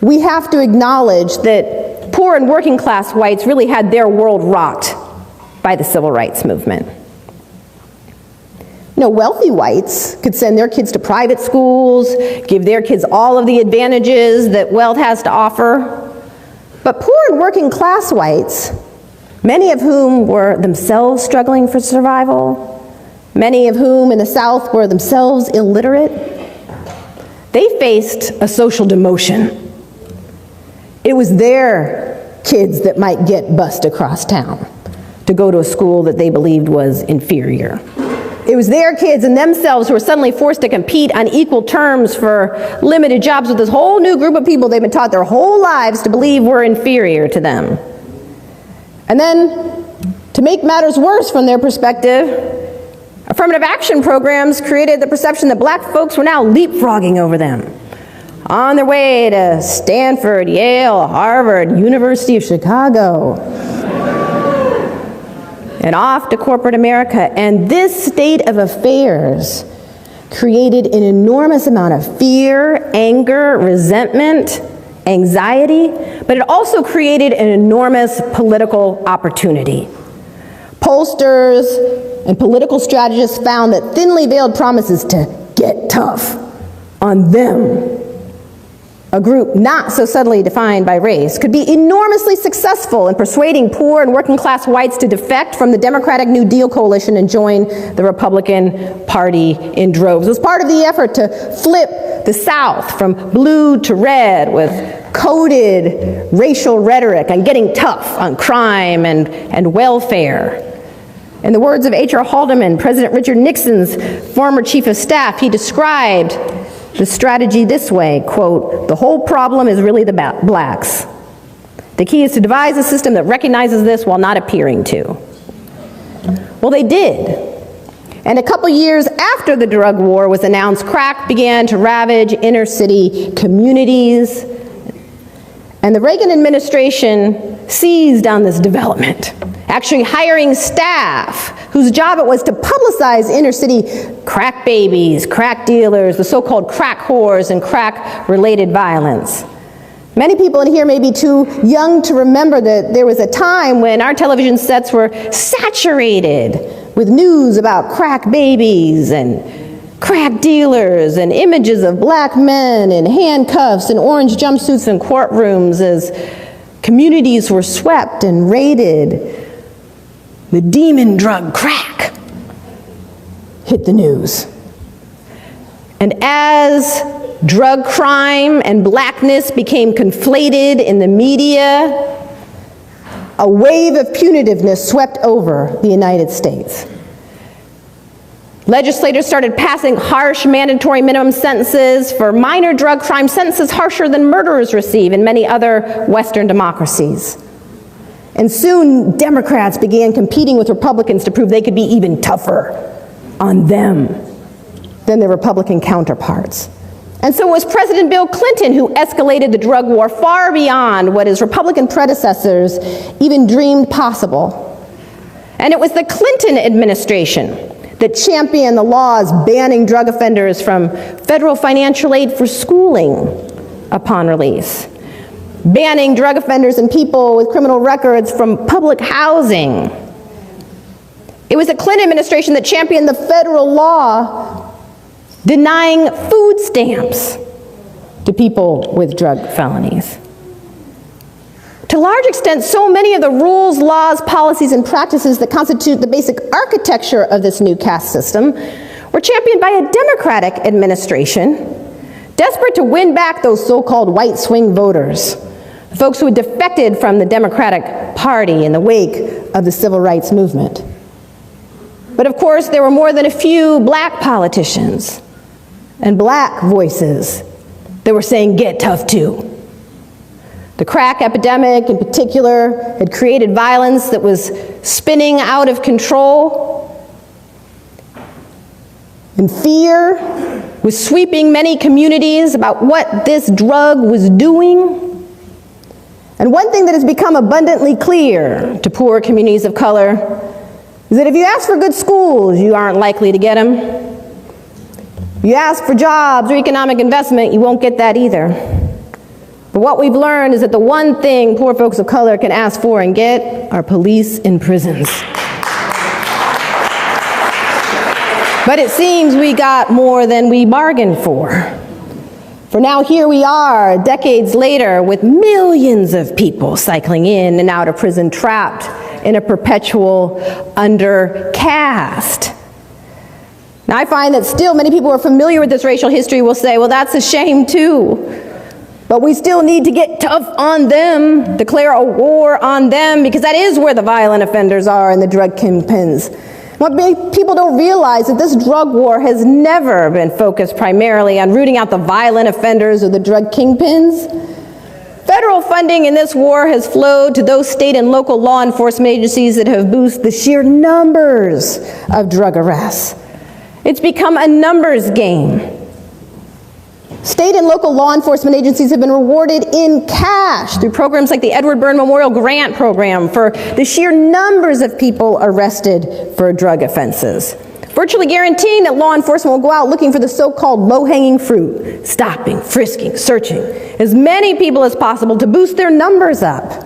we have to acknowledge that poor and working class whites really had their world rocked by the civil rights movement. You know, wealthy whites could send their kids to private schools, give their kids all of the advantages that wealth has to offer. But poor and working class whites, many of whom were themselves struggling for survival, many of whom in the South were themselves illiterate, they faced a social demotion. It was their kids that might get bused across town to go to a school that they believed was inferior. It was their kids and themselves who were suddenly forced to compete on equal terms for limited jobs with this whole new group of people they've been taught their whole lives to believe were inferior to them. And then, to make matters worse from their perspective, affirmative action programs created the perception that black folks were now leapfrogging over them, on their way to Stanford, Yale, Harvard, University of Chicago, and off to corporate America. And this state of affairs created an enormous amount of fear, anger, resentment, anxiety, but it also created an enormous political opportunity. Pollsters and political strategists found that thinly veiled promises to get tough on them, a group not so subtly defined by race, could be enormously successful in persuading poor and working class whites to defect from the Democratic New Deal coalition and join the Republican Party in droves. It was part of the effort to flip the South from blue to red with coded racial rhetoric on getting tough on crime and welfare. In the words of H.R. Haldeman, President Richard Nixon's former chief of staff, he described the strategy this way, quote, "The whole problem is really the blacks. The key is to devise a system that recognizes this while not appearing to." Well, they did. And a couple years after the drug war was announced, crack began to ravage inner city communities. And the Reagan administration seized on this development, actually hiring staff whose job it was to publicize inner city crack babies, crack dealers, the so-called crack whores, and crack-related violence. Many people in here may be too young to remember that there was a time when our television sets were saturated with news about crack babies and crack dealers and images of black men in handcuffs and orange jumpsuits in courtrooms as communities were swept and raided. The demon drug crack hit the news. And as drug crime and blackness became conflated in the media, a wave of punitiveness swept over the United States. Legislators started passing harsh mandatory minimum sentences for minor drug crime, sentences harsher than murderers receive in many other Western democracies. And soon, Democrats began competing with Republicans to prove they could be even tougher on them than their Republican counterparts. And so it was President Bill Clinton who escalated the drug war far beyond what his Republican predecessors even dreamed possible. And it was the Clinton administration that championed the laws banning drug offenders from federal financial aid for schooling upon release, banning drug offenders and people with criminal records from public housing. It was the Clinton administration that championed the federal law denying food stamps to people with drug felonies. To a large extent, so many of the rules, laws, policies, and practices that constitute the basic architecture of this new caste system were championed by a Democratic administration, desperate to win back those so-called white swing voters, the folks who had defected from the Democratic Party in the wake of the civil rights movement. But of course, there were more than a few black politicians and black voices that were saying, get tough too. The crack epidemic in particular had created violence that was spinning out of control. And fear was sweeping many communities about what this drug was doing. And one thing that has become abundantly clear to poor communities of color is that if you ask for good schools, you aren't likely to get them. If you ask for jobs or economic investment, you won't get that either. But what we've learned is that the one thing poor folks of color can ask for and get are police and prisons. But it seems we got more than we bargained for. For now here we are, decades later, with millions of people cycling in and out of prison, trapped in a perpetual undercast. Now I find that still many people who are familiar with this racial history will say, well, that's a shame too. But we still need to get tough on them, declare a war on them, because that is where the violent offenders are and the drug kingpins. What people don't realize is that this drug war has never been focused primarily on rooting out the violent offenders or the drug kingpins. Federal funding in this war has flowed to those state and local law enforcement agencies that have boosted the sheer numbers of drug arrests. It's become a numbers game. State and local law enforcement agencies have been rewarded in cash through programs like the Edward Byrne Memorial Grant Program for the sheer numbers of people arrested for drug offenses, virtually guaranteeing that law enforcement will go out looking for the so-called low-hanging fruit, stopping, frisking, searching as many people as possible to boost their numbers up.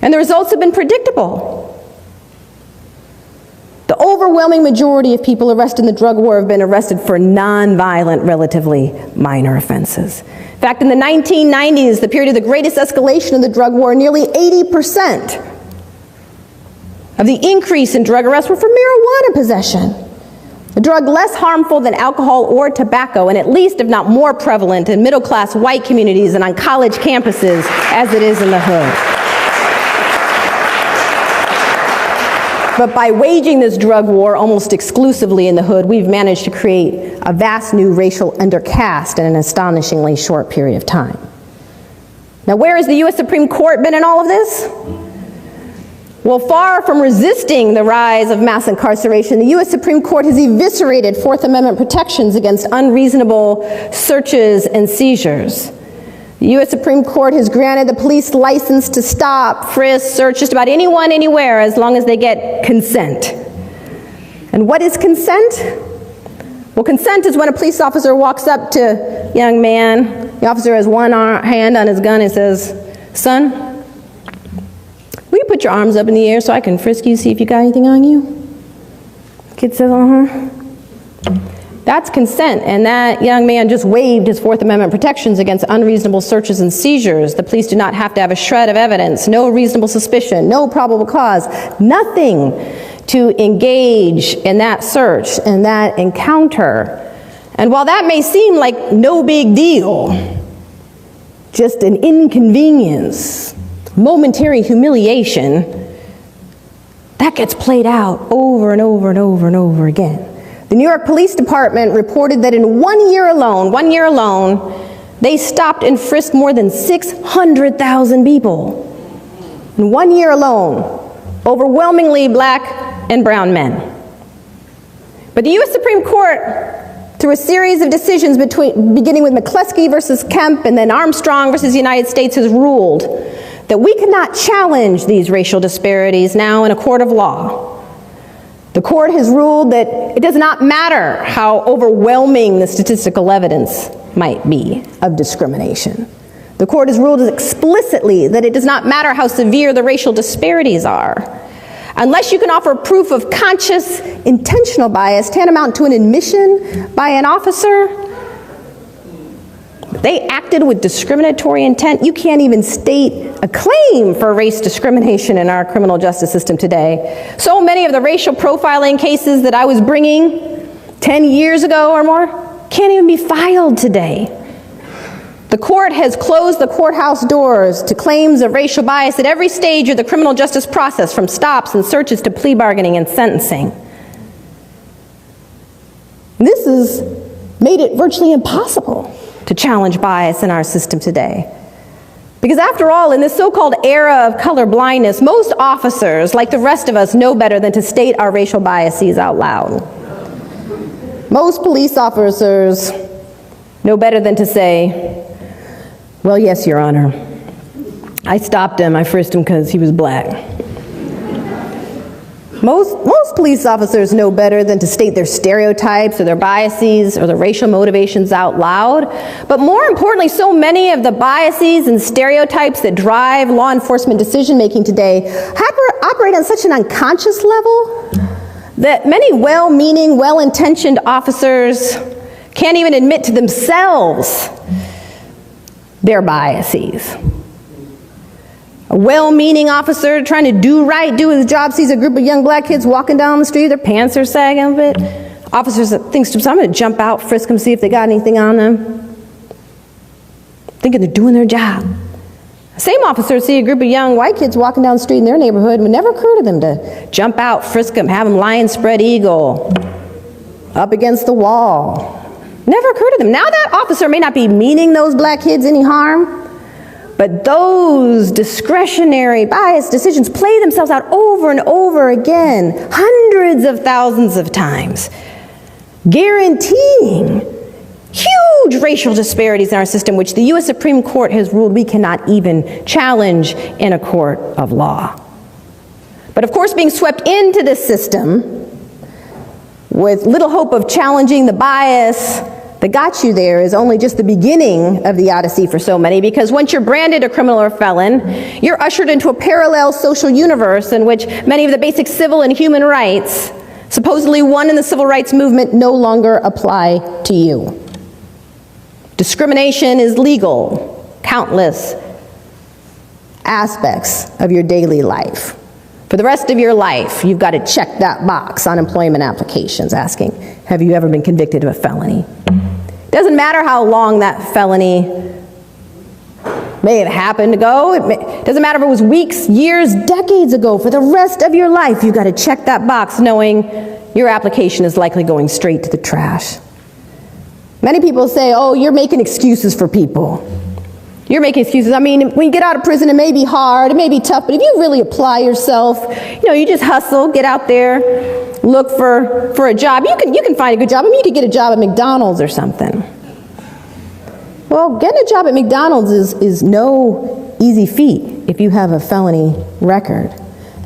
And the results have been predictable. The overwhelming majority of people arrested in the drug war have been arrested for non-violent, relatively minor offenses. In fact, in the 1990s, the period of the greatest escalation of the drug war, nearly 80% of the increase in drug arrests were for marijuana possession, a drug less harmful than alcohol or tobacco, and at least, if not more prevalent, in middle-class white communities and on college campuses as it is in the hood. But by waging this drug war almost exclusively in the hood, we've managed to create a vast new racial undercast in an astonishingly short period of time. Now, where has the U.S. Supreme Court been in all of this? Well, far from resisting the rise of mass incarceration, the U.S. Supreme Court has eviscerated Fourth Amendment protections against unreasonable searches and seizures. The U.S. Supreme Court has granted the police license to stop, frisk, search just about anyone, anywhere, as long as they get consent. And what is consent? Well, consent is when a police officer walks up to a young man. The officer has one hand on his gun and says, "Son, will you put your arms up in the air so I can frisk you, see if you got anything on you?" The kid says, That's consent, and that young man just waived his Fourth Amendment protections against unreasonable searches and seizures. The police do not have to have a shred of evidence, no reasonable suspicion, no probable cause, nothing to engage in that search and that encounter. And while that may seem like no big deal, just an inconvenience, momentary humiliation, that gets played out over and over and over and over again. The New York Police Department reported that in 1 year alone, they stopped and frisked more than 600,000 people. In 1 year alone, overwhelmingly black and brown men. But the U.S. Supreme Court, through a series of decisions beginning with McCleskey versus Kemp and then Armstrong versus the United States, has ruled that we cannot challenge these racial disparities now in a court of law. The court has ruled that it does not matter how overwhelming the statistical evidence might be of discrimination. The court has ruled explicitly that it does not matter how severe the racial disparities are. Unless you can offer proof of conscious, intentional bias, tantamount to an admission by an officer, they acted with discriminatory intent, you can't even state a claim for race discrimination in our criminal justice system today. So many of the racial profiling cases that I was bringing 10 years ago or more can't even be filed today. The court has closed the courthouse doors to claims of racial bias at every stage of the criminal justice process, from stops and searches to plea bargaining and sentencing. This has made it virtually impossible to challenge bias in our system today. Because after all, in this so-called era of colorblindness, most officers, like the rest of us, know better than to state our racial biases out loud. Most police officers know better than to say, "Well, yes, Your Honor, I stopped him, I frisked him because he was black." Most police officers know better than to state their stereotypes or their biases or their racial motivations out loud. But more importantly, so many of the biases and stereotypes that drive law enforcement decision-making today operate on such an unconscious level that many well-meaning, well-intentioned officers can't even admit to themselves their biases. A well-meaning officer trying to do right, do his job, sees a group of young black kids walking down the street, their pants are sagging a bit. Officers thinks to himself, "I'm going to jump out, frisk them, see if they got anything on them." Thinking they're doing their job. Same officers see a group of young white kids walking down the street in their neighborhood, it would never occur to them to jump out, frisk them, have them lion spread eagle up against the wall. Never occurred to them. Now that officer may not be meaning those black kids any harm, but those discretionary bias decisions play themselves out over and over again, hundreds of thousands of times, guaranteeing huge racial disparities in our system, which the U.S. Supreme Court has ruled we cannot even challenge in a court of law. But of course, being swept into this system with little hope of challenging the bias that got you there is only just the beginning of the odyssey for so many, because once you're branded a criminal or felon, you're ushered into a parallel social universe in which many of the basic civil and human rights, supposedly won in the civil rights movement, no longer apply to you. Discrimination is legal, countless aspects of your daily life. For the rest of your life, you've got to check that box on employment applications asking, have you ever been convicted of a felony? It doesn't matter how long that felony may have happened ago. It doesn't matter if it was weeks, years, decades ago. For the rest of your life, you've got to check that box knowing your application is likely going straight to the trash. Many people say, oh, you're making excuses for people. You're making excuses. I mean, when you get out of prison, it may be hard, it may be tough, but if you really apply yourself, you just hustle, get out there, look for a job. You can find a good job. I mean, you could get a job at McDonald's or something. Well, getting a job at McDonald's is no easy feat if you have a felony record.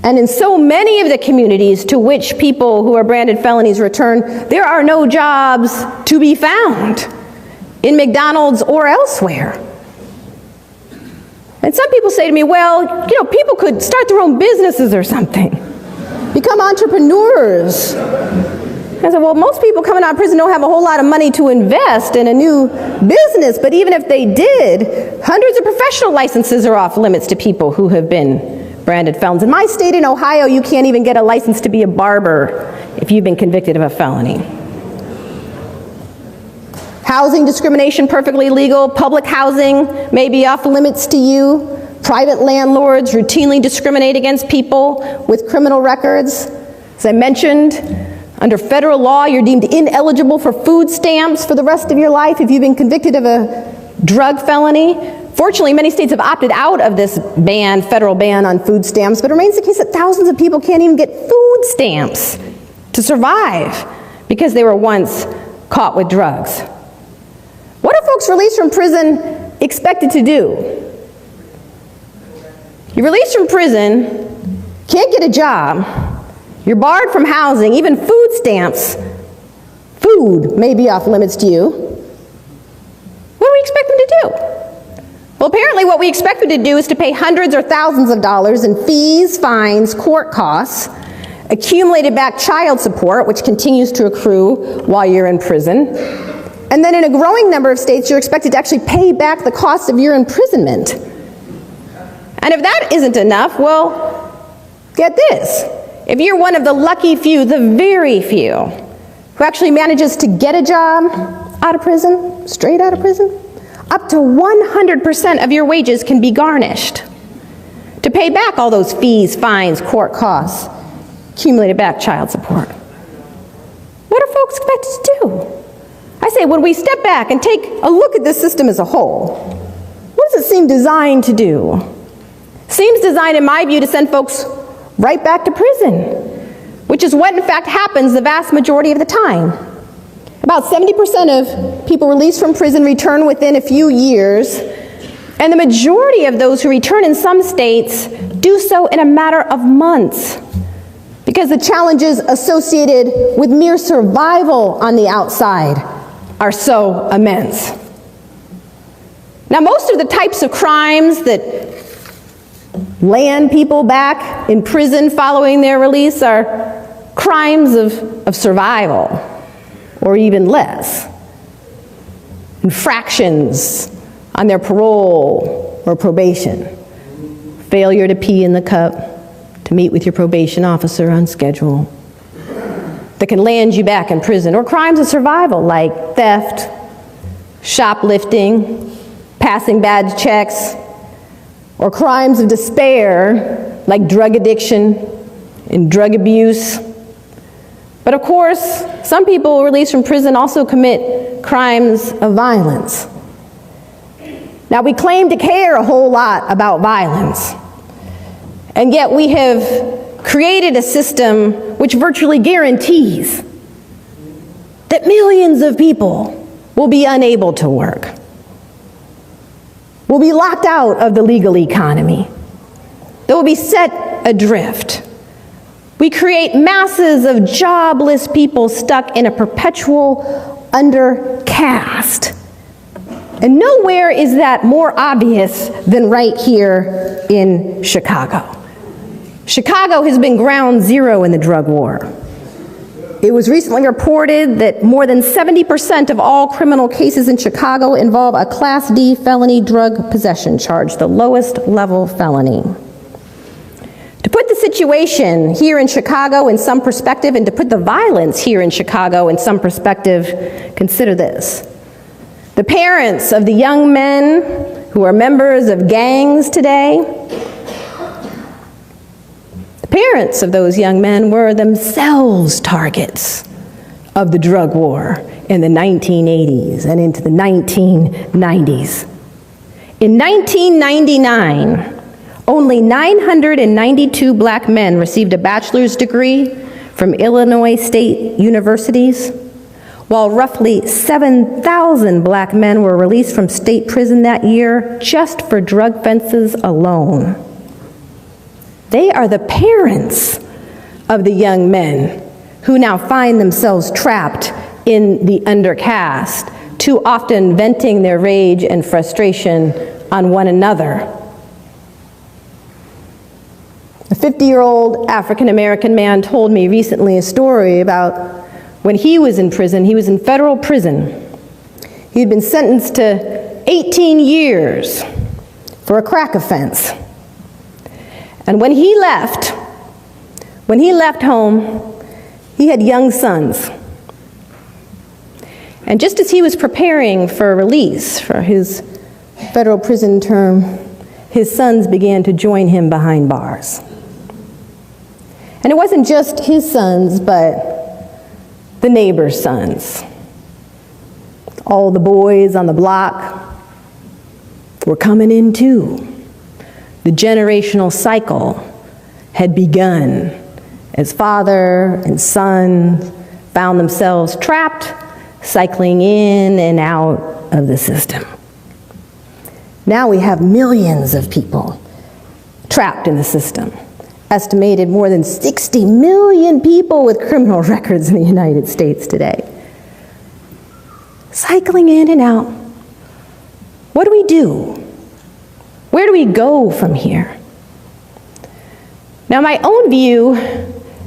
And in so many of the communities to which people who are branded felonies return, there are no jobs to be found in McDonald's or elsewhere. And some people say to me, well, people could start their own businesses or something, become entrepreneurs. I said, well, most people coming out of prison don't have a whole lot of money to invest in a new business, but even if they did, hundreds of professional licenses are off limits to people who have been branded felons. In my state, in Ohio, you can't even get a license to be a barber if you've been convicted of a felony. Housing discrimination, perfectly legal. Public housing may be off limits to you. Private landlords routinely discriminate against people with criminal records. As I mentioned, under federal law, you're deemed ineligible for food stamps for the rest of your life if you've been convicted of a drug felony. Fortunately, many states have opted out of this federal ban on food stamps, but it remains the case that thousands of people can't even get food stamps to survive because they were once caught with drugs. What are folks released from prison expected to do? You're released from prison, can't get a job, you're barred from housing, even food stamps. Food may be off limits to you. What do we expect them to do? Well, apparently what we expect them to do is to pay hundreds or thousands of dollars in fees, fines, court costs, accumulated back child support, which continues to accrue while you're in prison. And then in a growing number of states, you're expected to actually pay back the cost of your imprisonment. And if that isn't enough, well, get this. If you're one of the lucky few, the very few, who actually manages to get a job out of prison, straight out of prison, up to 100% of your wages can be garnished to pay back all those fees, fines, court costs, accumulated back child support. What are folks expected to do? I say, when we step back and take a look at this system as a whole, what does it seem designed to do? Seems designed, in my view, to send folks right back to prison, which is what in fact happens the vast majority of the time. About 70% of people released from prison return within a few years, and the majority of those who return in some states do so in a matter of months, because the challenges associated with mere survival on the outside are so immense. Now, most of the types of crimes that land people back in prison following their release are crimes of survival, or even less. Infractions on their parole or probation. Failure to pee in the cup, to meet with your probation officer on schedule, that can land you back in prison. Or crimes of survival like theft, shoplifting, passing bad checks, or crimes of despair like drug addiction and drug abuse. But of course, some people released from prison also commit crimes of violence. Now, we claim to care a whole lot about violence, and yet we have created a system which virtually guarantees that millions of people will be unable to work, will be locked out of the legal economy, that will be set adrift. We create masses of jobless people stuck in a perpetual undercast. And nowhere is that more obvious than right here in Chicago. Chicago has been ground zero in the drug war. It was recently reported that more than 70% of all criminal cases in Chicago involve a Class D felony drug possession charge, the lowest level felony. To put the situation here in Chicago in some perspective, and to put the violence here in Chicago in some perspective, consider this. The parents of the young men who are members of gangs today, the parents of those young men were themselves targets of the drug war in the 1980s and into the 1990s. In 1999, only 992 black men received a bachelor's degree from Illinois state universities, while roughly 7,000 black men were released from state prison that year just for drug offenses alone. They are the parents of the young men who now find themselves trapped in the undercast, too often venting their rage and frustration on one another. A 50-year-old African-American man told me recently a story about when he was in prison. He was in federal prison. He had been sentenced to 18 years for a crack offense. And when he left home, he had young sons. And just as he was preparing for release for his federal prison term, his sons began to join him behind bars. And it wasn't just his sons, but the neighbors' sons. All the boys on the block were coming in too. The generational cycle had begun as father and son found themselves trapped, cycling in and out of the system. Now we have millions of people trapped in the system. Estimated more than 60 million people with criminal records in the United States today. Cycling in and out. What do we do? Where do we go from here? Now, my own view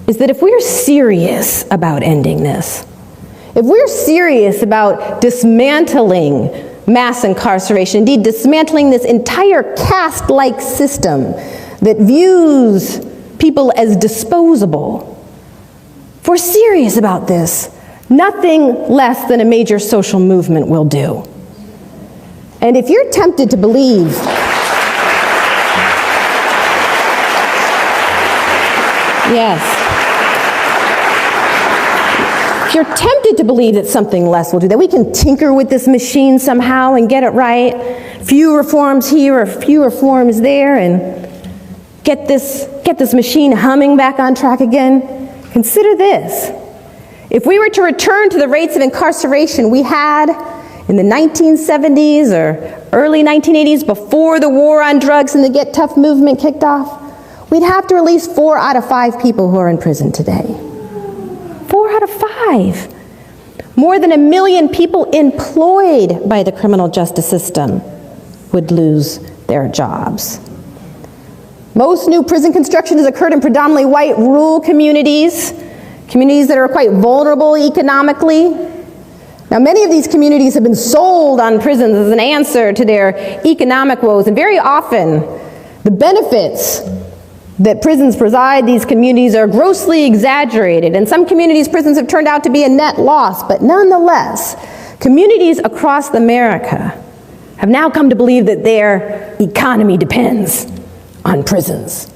is that if we're serious about ending this, if we're serious about dismantling mass incarceration, indeed dismantling this entire caste-like system that views people as disposable, if we're serious about this, nothing less than a major social movement will do. And if you're tempted to believe if you're tempted to believe that something less will do, that we can tinker with this machine somehow and get it right, few reforms here or few reforms there, and get this machine humming back on track again, consider this. If we were to return to the rates of incarceration we had in the 1970s or early 1980s before the war on drugs and the Get Tough movement kicked off, we'd have to release 4 out of 5 people who are in prison today. 4 out of 5. More than 1 million people employed by the criminal justice system would lose their jobs. Most new prison construction has occurred in predominantly white rural communities that are quite vulnerable economically. Now, many of these communities have been sold on prisons as an answer to their economic woes, and very often the benefits that prisons provide these communities are grossly exaggerated. In some communities, prisons have turned out to be a net loss, but nonetheless, communities across America have now come to believe that their economy depends on prisons.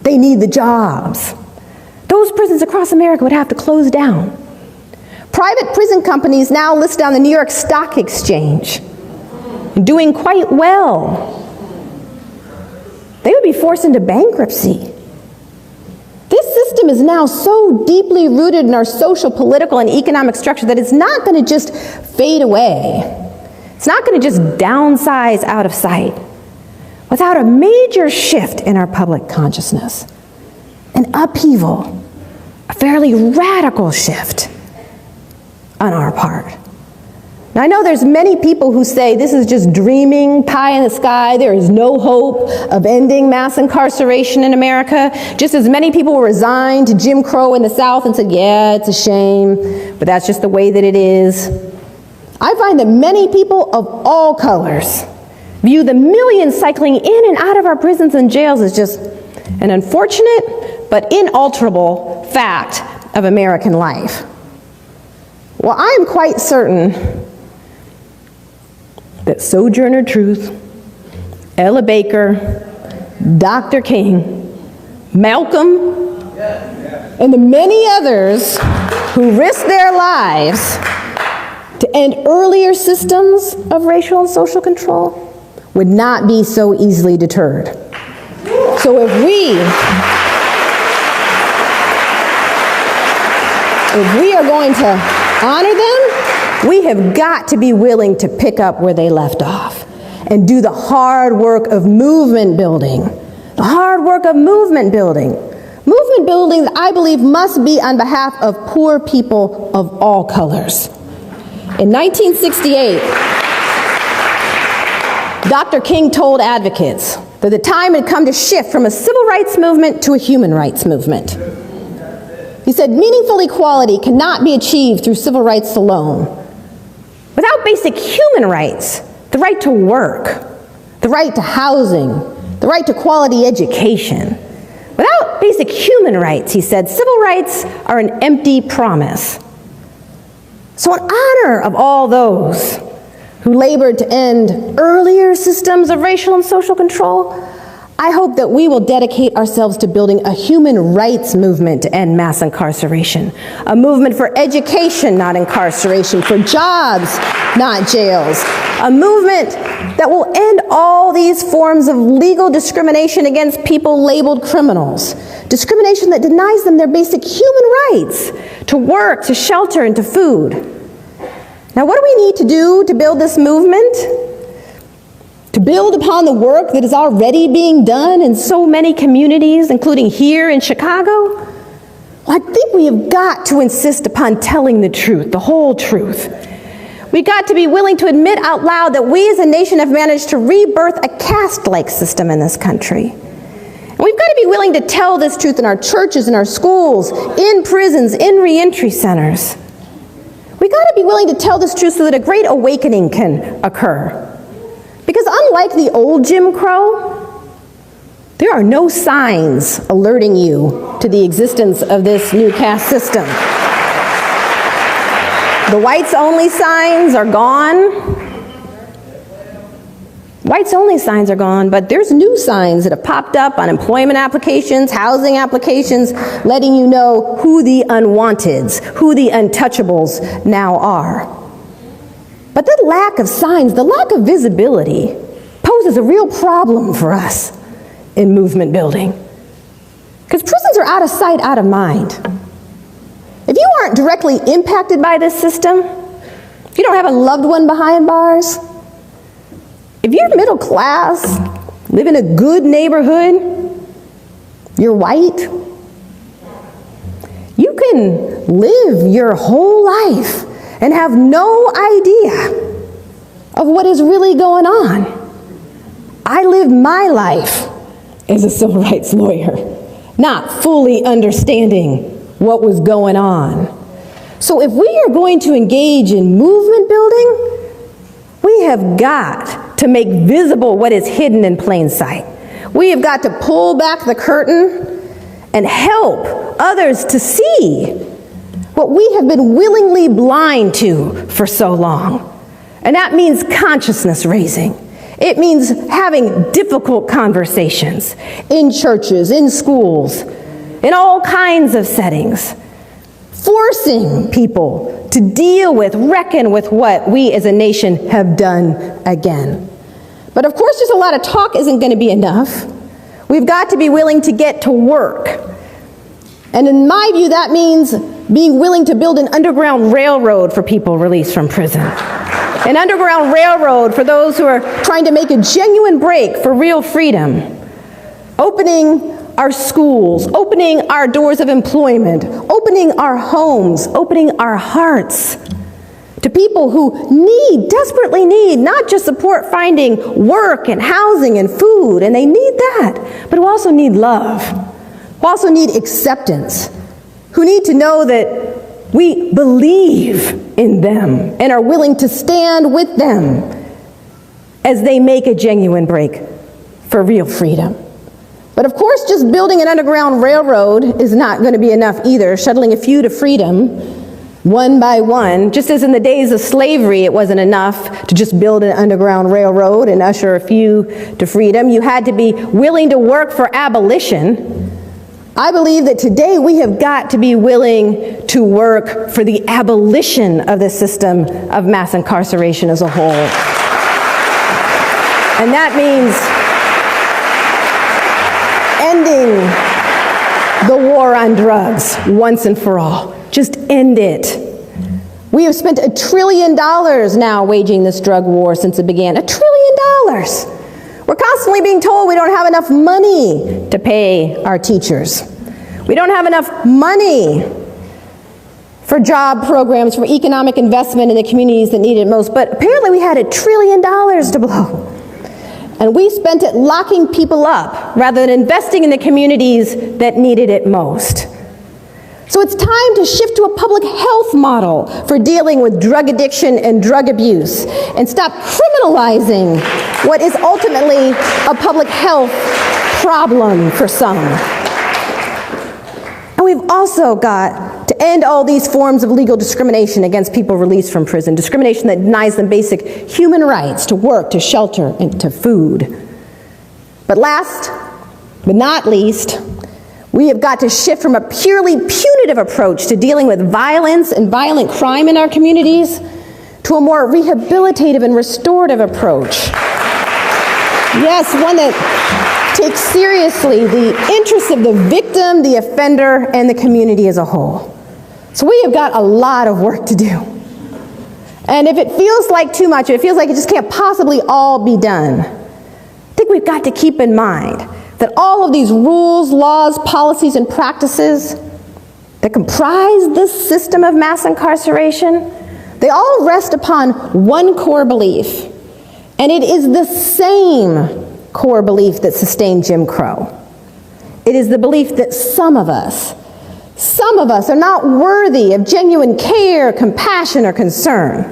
They need the jobs. Those prisons across America would have to close down. Private prison companies now listed on the New York Stock Exchange, doing quite well. They would be forced into bankruptcy. This system is now so deeply rooted in our social, political, and economic structure that it's not going to just fade away. It's not going to just downsize out of sight without a major shift in our public consciousness, an upheaval, a fairly radical shift on our part. Now, I know there's many people who say this is just dreaming, pie in the sky, there is no hope of ending mass incarceration in America. Just as many people were resigned to Jim Crow in the South and said, yeah, it's a shame, but that's just the way that it is. I find that many people of all colors view the millions cycling in and out of our prisons and jails as just an unfortunate but inalterable fact of American life. Well, I am quite certain that Sojourner Truth, Ella Baker, Dr. King, Malcolm, and the many others who risked their lives to end earlier systems of racial and social control, would not be so easily deterred. So if we are going to honor them, we have got to be willing to pick up where they left off and do the hard work of movement building. The hard work of movement building. Movement building, I believe, must be on behalf of poor people of all colors. In 1968, Dr. King told advocates that the time had come to shift from a civil rights movement to a human rights movement. He said, meaningful equality cannot be achieved through civil rights alone. Without basic human rights, the right to work, the right to housing, the right to quality education. Without basic human rights, he said, civil rights are an empty promise. So in honor of all those who labored to end earlier systems of racial and social control, I hope that we will dedicate ourselves to building a human rights movement to end mass incarceration, a movement for education, not incarceration, for jobs, not jails, a movement that will end all these forms of legal discrimination against people labeled criminals, discrimination that denies them their basic human rights to work, to shelter, and to food. Now, what do we need to do to build this movement? To build upon the work that is already being done in so many communities, including here in Chicago? Well, I think we have got to insist upon telling the truth, the whole truth. We've got to be willing to admit out loud that we as a nation have managed to rebirth a caste-like system in this country. And we've got to be willing to tell this truth in our churches, in our schools, in prisons, in reentry centers. We've got to be willing to tell this truth so that a great awakening can occur. Because unlike the old Jim Crow, there are no signs alerting you to the existence of this new caste system. The whites-only signs are gone. Whites-only signs are gone, but there's new signs that have popped up on employment applications, housing applications, letting you know who the unwanteds, who the untouchables now are. But that lack of signs, the lack of visibility, poses a real problem for us in movement building. Because prisons are out of sight, out of mind. If you aren't directly impacted by this system, if you don't have a loved one behind bars, if you're middle class, live in a good neighborhood, you're white, you can live your whole life and have no idea of what is really going on. I lived my life as a civil rights lawyer, not fully understanding what was going on. So if we are going to engage in movement building, we have got to make visible what is hidden in plain sight. We have got to pull back the curtain and help others to see what we have been willingly blind to for so long. And that means consciousness raising. It means having difficult conversations in churches, in schools, in all kinds of settings, forcing people to deal with, reckon with what we as a nation have done again. But of course, just a lot of talk isn't going to be enough. We've got to be willing to get to work. And in my view, that means being willing to build an underground railroad for people released from prison. An underground railroad for those who are trying to make a genuine break for real freedom. Opening our schools, opening our doors of employment, opening our homes, opening our hearts to people who desperately need, not just support finding work and housing and food, and they need that, but who also need love, who also need acceptance, who need to know that we believe in them and are willing to stand with them as they make a genuine break for real freedom. But of course, just building an underground railroad is not going to be enough either, shuttling a few to freedom one by one. Just as in the days of slavery, it wasn't enough to just build an underground railroad and usher a few to freedom. You had to be willing to work for abolition. I believe that today we have got to be willing to work for the abolition of the system of mass incarceration as a whole. And that means ending the war on drugs once and for all. Just end it. We have spent $1 trillion now waging this drug war since it began. $1 trillion. We're constantly being told we don't have enough money to pay our teachers. We don't have enough money for job programs, for economic investment in the communities that need it most. But apparently we had $1 trillion to blow. And we spent it locking people up rather than investing in the communities that needed it most. So it's time to shift to a public health model for dealing with drug addiction and drug abuse and stop criminalizing what is ultimately a public health problem for some. And we've also got to end all these forms of legal discrimination against people released from prison, discrimination that denies them basic human rights to work, to shelter, and to food. But last but not least, we have got to shift from a purely punitive approach to dealing with violence and violent crime in our communities to a more rehabilitative and restorative approach. Yes, one that takes seriously the interests of the victim, the offender, and the community as a whole. So we have got a lot of work to do. And if it feels like too much, if it feels like it just can't possibly all be done, I think we've got to keep in mind that all of these rules, laws, policies, and practices that comprise this system of mass incarceration, they all rest upon one core belief, and it is the same core belief that sustained Jim Crow. It is the belief that some of us are not worthy of genuine care, compassion, or concern.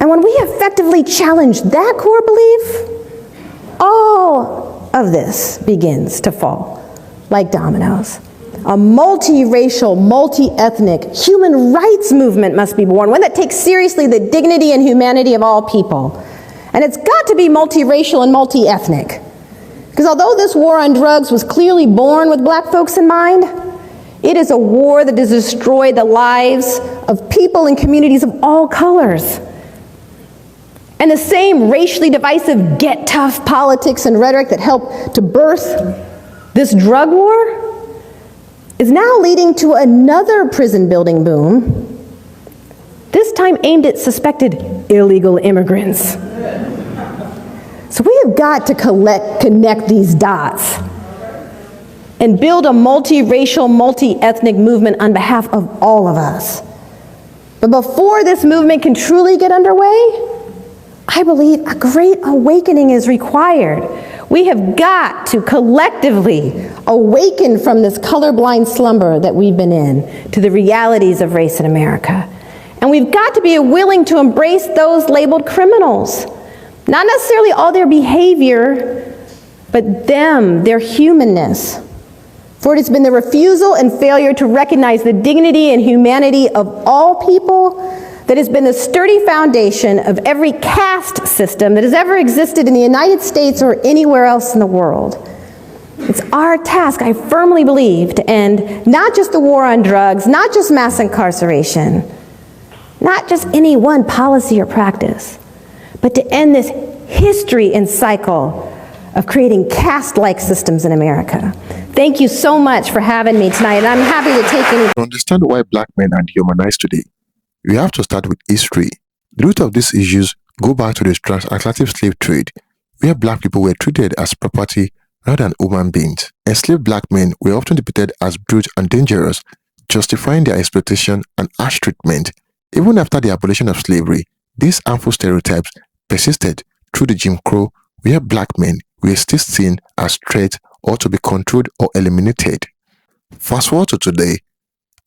And when we effectively challenge that core belief, all of this begins to fall like dominoes. A multiracial, multi-ethnic human rights movement must be born, one that takes seriously the dignity and humanity of all people. And it's got to be multiracial and multi-ethnic. Because although this war on drugs was clearly born with black folks in mind, it is a war that has destroyed the lives of people and communities of all colors. And the same racially divisive get tough politics and rhetoric that helped to birth this drug war is now leading to another prison building boom, this time aimed at suspected illegal immigrants. So we have got to connect these dots and build a multiracial, multi-ethnic movement on behalf of all of us. But before this movement can truly get underway, I believe a great awakening is required. We have got to collectively awaken from this colorblind slumber that we've been in to the realities of race in America. And we've got to be willing to embrace those labeled criminals. Not necessarily all their behavior, but them, their humanness. For it has been the refusal and failure to recognize the dignity and humanity of all people that has been the sturdy foundation of every caste system that has ever existed in the United States or anywhere else in the world. It's our task, I firmly believe, to end not just the war on drugs, not just mass incarceration, not just any one policy or practice, but to end this history and cycle of creating caste-like systems in America. Thank you so much for having me tonight, and I'm happy to take any... To understand why black men are dehumanized today, we have to start with history. The root of these issues go back to the transatlantic slave trade, where black people were treated as property rather than human beings. Enslaved black men were often depicted as brute and dangerous, justifying their exploitation and harsh treatment. Even after the abolition of slavery, these harmful stereotypes persisted through the Jim Crow, where black men were still seen as threats or to be controlled or eliminated. Fast forward to today,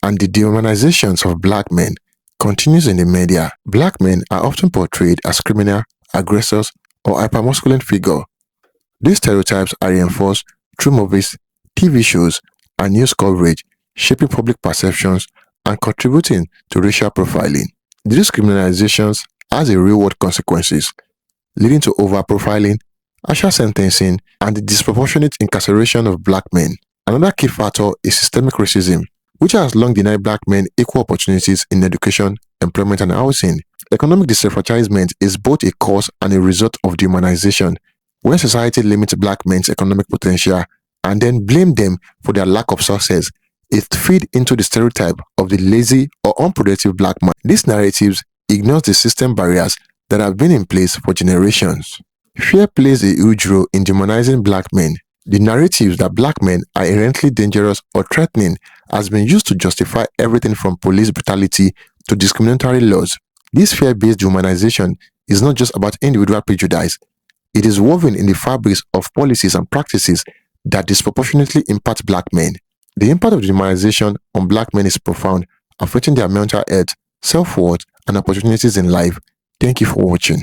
and the dehumanizations of black men continues in the media. Black men are often portrayed as criminal, aggressors, or hypermasculine figures. These stereotypes are reinforced through movies, TV shows, and news coverage, shaping public perceptions and contributing to racial profiling. These criminalizations has a real-world consequences, leading to over-profiling, harsher sentencing, and the disproportionate incarceration of black men. Another key factor is systemic racism, which has long denied black men equal opportunities in education, employment, and housing. Economic disenfranchisement is both a cause and a result of dehumanization, When society limits black men's economic potential and then blame them for their lack of success, it feeds into the stereotype of the lazy or unproductive black man. These narratives ignore the system barriers that have been in place for generations. Fear plays a huge role in demonizing black men. The narratives that black men are inherently dangerous or threatening has been used to justify everything from police brutality to discriminatory laws. This fear-based dehumanization is not just about individual prejudice. It is woven in the fabrics of policies and practices that disproportionately impact black men. The impact of dehumanization on black men is profound, affecting their mental health, self-worth, and opportunities in life. Thank you for watching.